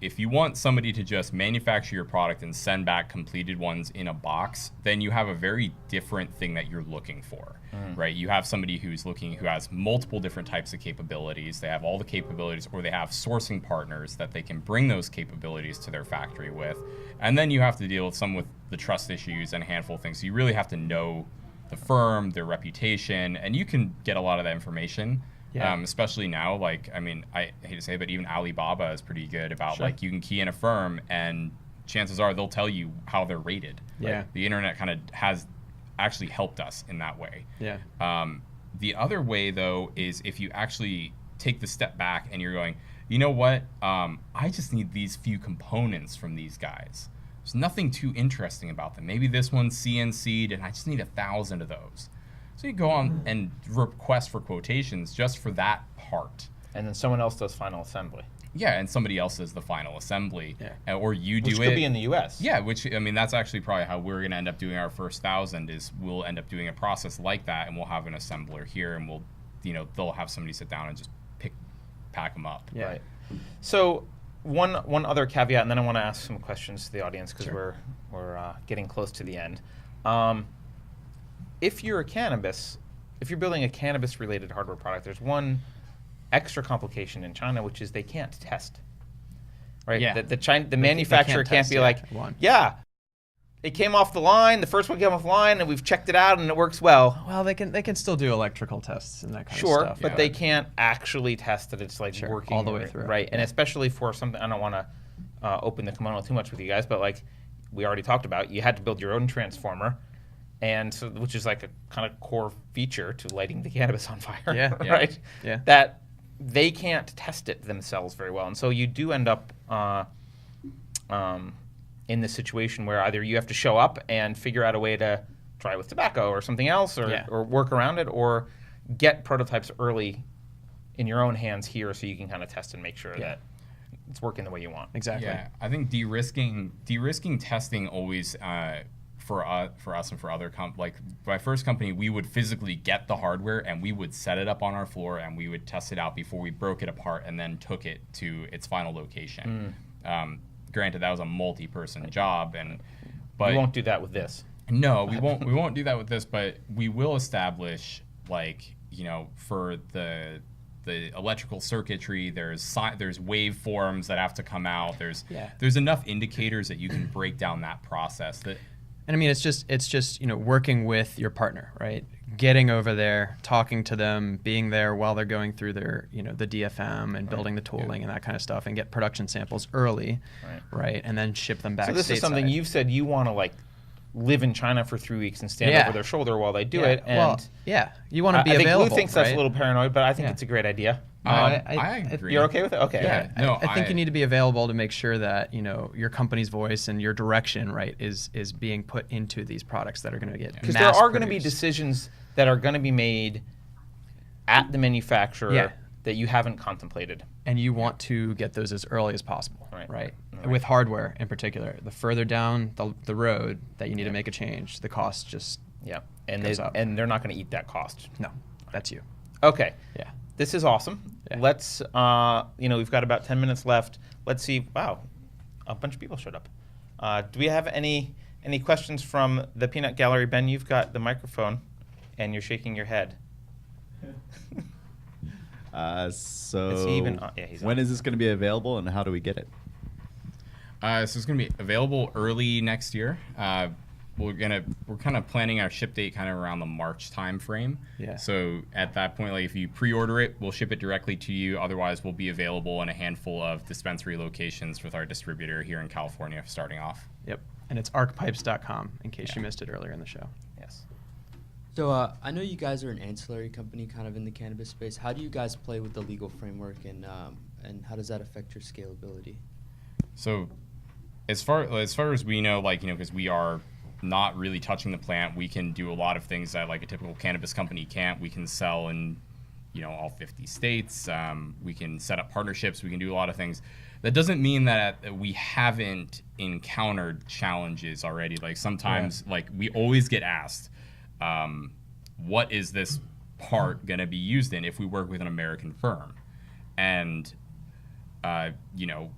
if you want somebody to just manufacture your product and send back completed ones in a box, then you have a very different thing that you're looking for, right? You have somebody who has multiple different types of capabilities. They have all the capabilities, or they have sourcing partners that they can bring those capabilities to their factory with. And then you have to deal with some with the trust issues and a handful of things. So you really have to know the firm, their reputation, and you can get a lot of that information. Yeah. Especially now, I hate to say it, but even Alibaba is pretty good about, Sure. you can key in a firm and chances are they'll tell you how they're rated. Yeah. The internet kind of has actually helped us in that way. Yeah. The other way, though, is if you actually take the step back and you're going, you know what, I just need these few components from these guys. There's nothing too interesting about them. Maybe this one's CNC'd and I just need 1,000 of those. So you go on and request for quotations just for that part. And then someone else does final assembly. Yeah, and somebody else does the final assembly. Yeah. Or you do Which it. could be in the U.S. Yeah, that's actually probably how we're going to end up doing our first 1,000 is we'll end up doing a process like that, and we'll have an assembler here, and they'll have somebody sit down and just pack them up. Yeah. Right. So one other caveat, and then I want to ask some questions to the audience because Sure. we're getting close to the end. If you're building a cannabis-related hardware product, there's one extra complication in China, which is they can't test. Right? Yeah. The manufacturer can't test, be yeah, like, one. yeah, it came off the line, the first one came off the line, and we've checked it out, and it works well. Well, they can still do electrical tests and that kind Sure, of stuff. but yeah. they can't actually test that it's Sure, working all the way through. right? And especially for something, I don't want to open the kimono too much with you guys, but we already talked about, you had to build your own transformer, and so, which is a kind of core feature to lighting the cannabis on fire, Yeah, yeah, right? yeah. That they can't test it themselves very well, and so you do end up in this situation where either you have to show up and figure out a way to try with tobacco or something else, or work around it, or get prototypes early in your own hands here so you can kind of test and make sure that it's working the way you want. Exactly. Yeah, I think de-risking testing always for us and for other my first company, we would physically get the hardware and we would set it up on our floor and we would test it out before we broke it apart and then took it to its final location. Granted, that was a multi-person job, but We won't do that with this. no, we won't do that with this, but we will establish for the electrical circuitry, there's waveforms that have to come out. There's enough indicators that you can break down that process. And I mean, it's just working with your partner, right? Getting over there, talking to them, being there while they're going through their the DFM and building the tooling and that kind of stuff, and get production samples early, right? And then ship them back. So this is something stateside. you've said you want to live in China for 3 weeks and stand Yeah. over their shoulder while they do Yeah. it. And Well, yeah, you want to be I think available. Lou thinks that's right? a little paranoid, but I think Yeah. it's a great idea. I agree. You're okay with it? Okay. Yeah. Okay. No, I think you need to be available to make sure that your company's voice and your direction, right, is being put into these products that are going to get Because there are going to be decisions that are going to be made at the manufacturer that you haven't contemplated. and you want to get those as early as possible, Right. right? Right. With hardware in particular, the further down the road that you need to make a change, the cost just Yeah. And Goes up. they're not going to eat that cost. no, that's you. Okay. Yeah. this is awesome. Yeah. Let's, we've got about 10 minutes left. Let's see. Wow, a bunch of people showed up. Do we have any questions from the Peanut Gallery? Ben, you've got the microphone, and you're shaking your head. So Is he even he's when on. is this going to be available, and how do we get it? So it's going to be available early next year. We're kind of planning our ship date kind of around the March time frame. Yeah. So at that point, like if you pre-order it, we'll ship it directly to you. Otherwise, we'll be available in a handful of dispensary locations with our distributor here in California starting off. Yep. And it's arcpipes.com in case you missed it earlier in the show. Yes. So I know you guys are an ancillary company kind of in the cannabis space. How do you guys play with the legal framework, and how does that affect your scalability? So as far as we know, because we are not really touching the plant, we can do a lot of things that like a typical cannabis company can't. We can sell in all 50 states. We can set up partnerships. We can do a lot of things. That doesn't mean that we haven't encountered challenges already. Like sometimes, we always get asked, what is this part going to be used in if we work with an American firm? And,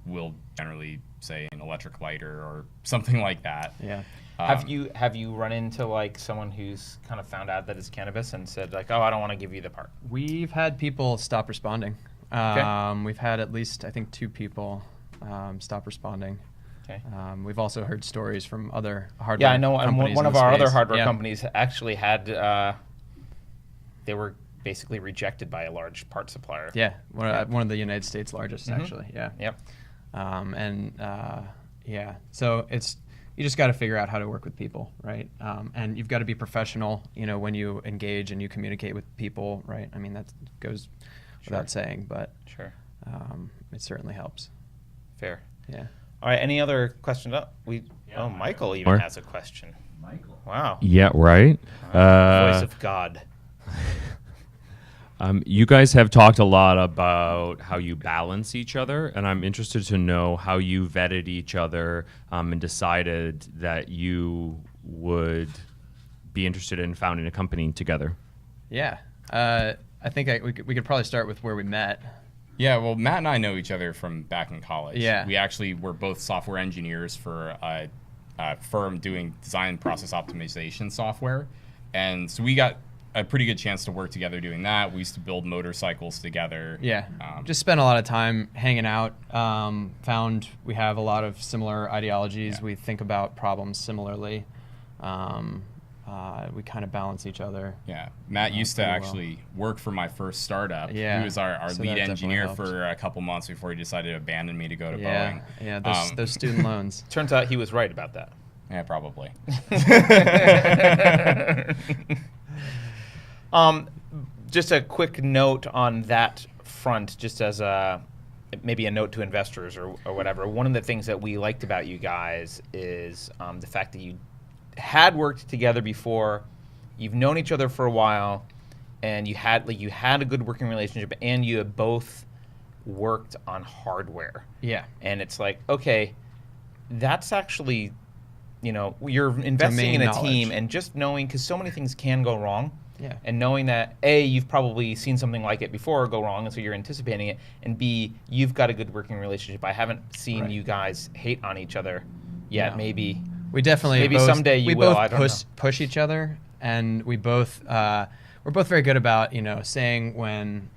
we'll generally say an electric lighter or something like that. Yeah. Have you run into like someone who's kind of found out that it's cannabis and said like, oh, I don't want to give you the part? We've had people stop responding. We've had at least, I think, 2 people stop responding. Okay. We've also heard stories from other hardware Yeah, I know. And companies one in of the our other space. hardware Yeah. companies actually had, they were basically rejected by a large part supplier. Yeah, one of the United States largest, actually. Yeah. Yep. So you just got to figure out how to work with people, right? And you've got to be professional, when you engage and you communicate with people, right? I mean, that goes without saying, but Sure. it certainly helps. Fair. Yeah. All right. Any other questions? Michael even More? has a question. Michael. Wow. Yeah, right. Voice of God. You guys have talked a lot about how you balance each other, and I'm interested to know how you vetted each other and decided that you would be interested in founding a company together. Yeah. I think we could probably start with where we met. Yeah, well, Matt and I know each other from back in college. Yeah. We actually were both software engineers for a firm doing design process optimization software. And so we got a pretty good chance to work together doing that. We used to build motorcycles together. Yeah. Just spent a lot of time hanging out. Found we have a lot of similar ideologies. Yeah. We think about problems similarly. We kind of balance each other. Yeah, Matt used to pretty well. actually work for my first startup. Yeah, He was our so lead that definitely engineer helped. for a couple months before he decided to abandon me to go to Yeah. Boeing. Yeah. Those student loans. Turns out he was right about that. Yeah, probably. Just a quick note on that front, just as maybe a note to investors or whatever. One of the things that we liked about you guys is the fact that you had worked together before, you've known each other for a while, and you had a good working relationship, and you have both worked on hardware. Yeah. And it's like, okay, that's actually, you're investing in Domain a team, knowledge. and just knowing, because so many things can go wrong. Yeah. And knowing that, A, you've probably seen something like it before go wrong, and so you're anticipating it, and B, you've got a good working relationship. I haven't seen Right. you guys hate on each other yet. No. Maybe We definitely Maybe both, someday you we will, both I don't push each other, and we both we're both very good about saying when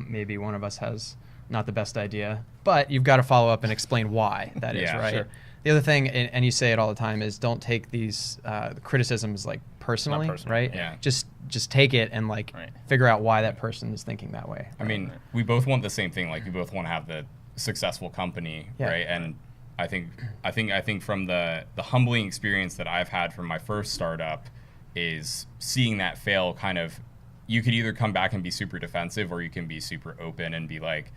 maybe one of us has not the best idea, but you've got to follow up and explain why that is, Yeah, right? sure. The other thing, and you say it all the time, is don't take these criticisms like personally, personal, right? yeah. Just take it and Right. figure out why that person is thinking that way. I mean, we both want the same thing. Like, we both want to have the successful company, Yeah. right? And I think from the humbling experience that I've had from my first startup is seeing that fail. Kind of, you could either come back and be super defensive, or you can be super open and be like,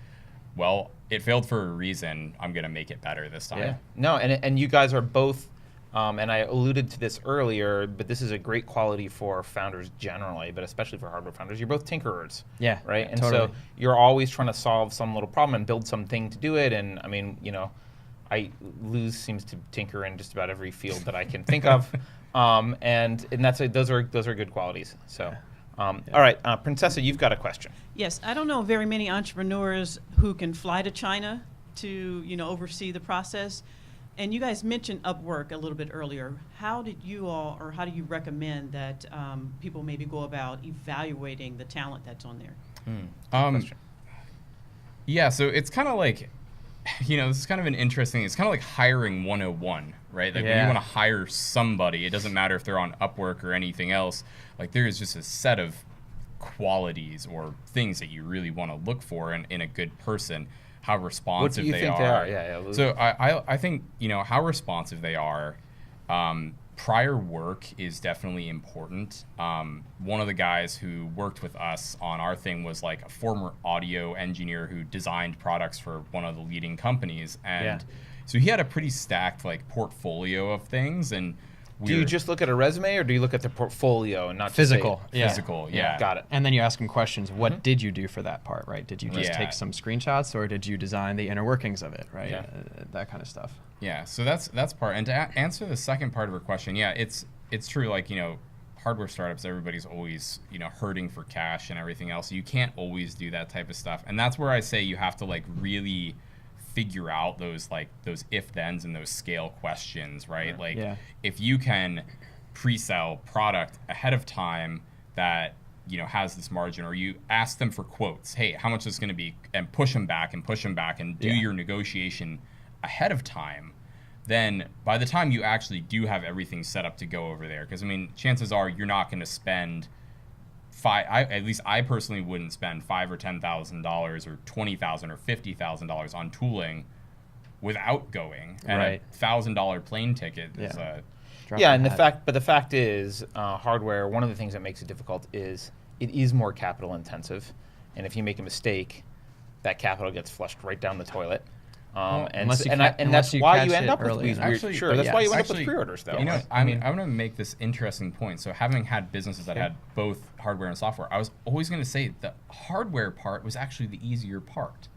well, it failed for a reason. I'm gonna make it better this time. Yeah. No, and you guys are both, and I alluded to this earlier, but this is a great quality for founders generally, but especially for hardware founders. You're both tinkerers. Yeah, Right? And totally. so you're always trying to solve some little problem and build something to do it. And I mean, Luz seems to tinker in just about every field that I can think of. And those are good qualities. So All right, Princessa, you've got a question. Yes, I don't know very many entrepreneurs who can fly to China to, oversee the process. And you guys mentioned Upwork a little bit earlier. How did you all, or how do you recommend that people maybe go about evaluating the talent that's on there? Question. Yeah, so it's kind of like, this is kind of an interesting, it's kind of like hiring 101, right? Like when you want to hire somebody, it doesn't matter if they're on Upwork or anything else. Like there is just a set of qualities or things that you really want to look for in a good person. How responsive What do you they think are. they are? Yeah. So I think, how responsive they are. Prior work is definitely important. One of the guys who worked with us on our thing was like a former audio engineer who designed products for one of the leading companies. And so he had a pretty stacked like portfolio of things. And Do you just look at a resume, or do you look at the portfolio and not just Physical. say- physical? Yeah. Got it. And then you ask them questions. What did you do for that part, right? Did you just Yeah. take some screenshots, or did you design the inner workings of it, right? Yeah. That kind of stuff. Yeah, so that's part. And to answer the second part of her question, yeah, it's true. Like, hardware startups, everybody's always, hurting for cash and everything else. You can't always do that type of stuff. And that's where I say you have to like really figure out those if-thens and those scale questions, right? Like if you can pre-sell product ahead of time that has this margin, or you ask them for quotes, hey, how much is going to be, and push them back and do your negotiation ahead of time, then by the time you actually do have everything set up to go over there, because chances are you're not going to spend at least I personally wouldn't spend $5,000 or $10,000 or $20,000 or $50,000 on tooling without going. And Right. a $1,000 plane ticket is Drop Yeah, the and hat. the fact is, hardware. One of the things that makes it difficult is it is more capital intensive, and if you make a mistake, that capital gets flushed right down the toilet. unless you and ca- that's unless you why catch you end it up with early these enough. weird. Actually, Sure, but that's why you end up with actually, pre-orders, though. I'm going to make this interesting point. So having had businesses that had both hardware and software, I was always going to say the hardware part was actually the easier part.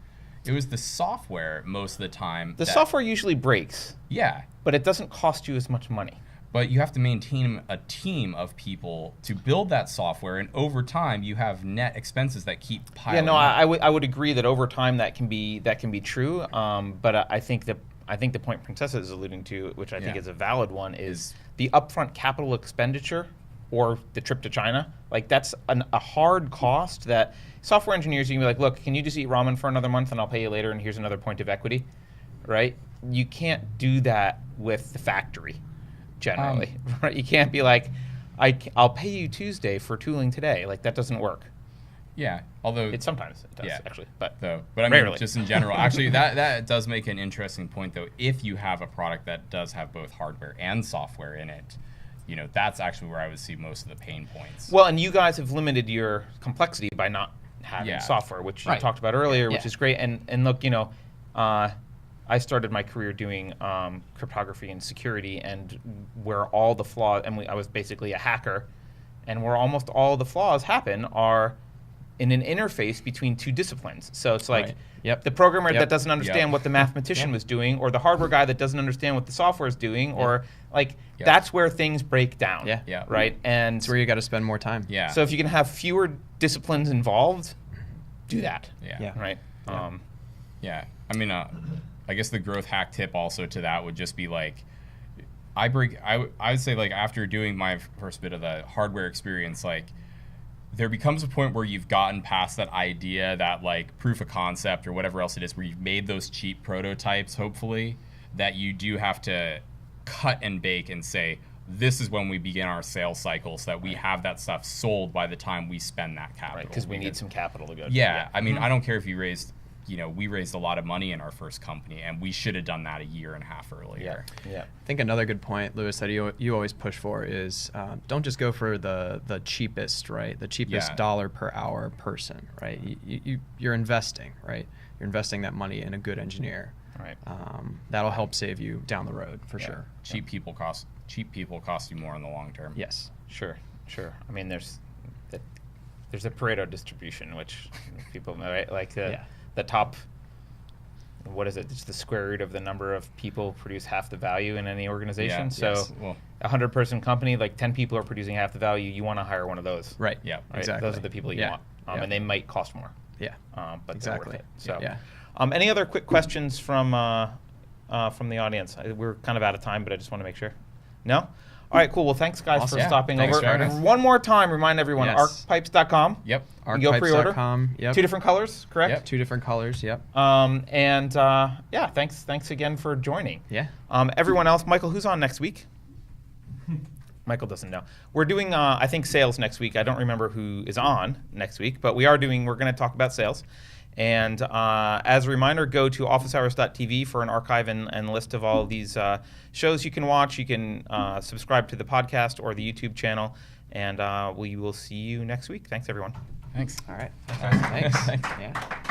It was the software most of the time. The software usually breaks, Yeah, but it doesn't cost you as much money. but you have to maintain a team of people to build that software, and over time you have net expenses that keep piling Yeah, no, up. I would agree that over time that can be true. But I think the point Princessa is alluding to, which I think Yeah. is a valid one, is the upfront capital expenditure or the trip to China. Like that's a hard cost that software engineers, you can be like, look, can you just eat ramen for another month and I'll pay you later, and here's another point of equity, right? You can't do that with the factory. Generally, right? You can't be like, I'll pay you Tuesday for tooling today. Like that doesn't work. Yeah, although Sometimes it does, Yeah. actually, but but I mean, rarely. just in general, actually, that does make an interesting point, though. If you have a product that does have both hardware and software in it, that's actually where I would see most of the pain points. Well, and you guys have limited your complexity by not having Yeah. software, which you Right. talked about earlier, which Yeah. is great. And look, I started my career doing cryptography and security, and where all the flaws, and I was basically a hacker, and where almost all the flaws happen are in an interface between two disciplines. So it's like Right. Yep. the programmer Yep. that doesn't understand Yep. what the mathematician was doing, or the hardware guy that doesn't understand what the software is doing, or like Yep. that's where things break down. Yeah. Yeah. Right. And It's where you got to spend more time. Yeah. so if you can have fewer disciplines involved, do that. Yeah. Right. Yeah. I mean, I guess the growth hack tip also to that would just be like, I would say, like, after doing my first bit of the hardware experience, like, there becomes a point where you've gotten past that idea, that like proof of concept or whatever else it is, where you've made those cheap prototypes, hopefully, that you do have to cut and bake and say, this is when we begin our sales cycle, so that we have that stuff sold by the time we spend that capital. Right. Because we need some capital to go. Yeah, I mean, I don't care if you raised, we raised a lot of money in our first company, and we should have done that a year and a half Yeah. earlier. Yeah. I think another good point, Lewis, that you always push for is don't just go for the cheapest, right? The cheapest Yeah. dollar per hour person, right? You're investing, right? You're investing that money in a good engineer. Right. That'll help save you down the road for Yeah. sure. Cheap people cost you more in the long term. Yes. Sure. I mean, there's a Pareto distribution, which people know, right? Like the top what is it? It's the square root of the number of people produce half the value in any organization. Yeah, So yes. Well, a 100-person company, like 10 people are producing half the value. You want to hire one of those. Right. yeah. Right? Exactly. Those are the people you Yeah. want. Yeah. And they might cost more. Yeah. But Exactly. they're worth it. So, Yeah. any other quick questions from the audience? We're kind of out of time, but I just want to make sure. No? All right, cool. Well, thanks, guys, Awesome. for Yeah. stopping Thanks over. for having us. And one more time, remind everyone, Yes. arcpipes.com. Yep. You can go pre-order. Arcpipes.com. Yep. 2 different colors, correct? Yep. 2 different colors. Yep. Yeah, thanks again for joining. Yeah. Everyone else, Michael, who's on next week? Michael doesn't know. We're doing, I think, sales next week. I don't remember who is on next week, but we're going to talk about sales. And as a reminder, go to officehours.tv for an archive and list of all of these shows you can watch. You can subscribe to the podcast or the YouTube channel. And we will see you next week. Thanks, everyone. Thanks. All right. Thanks. Yeah.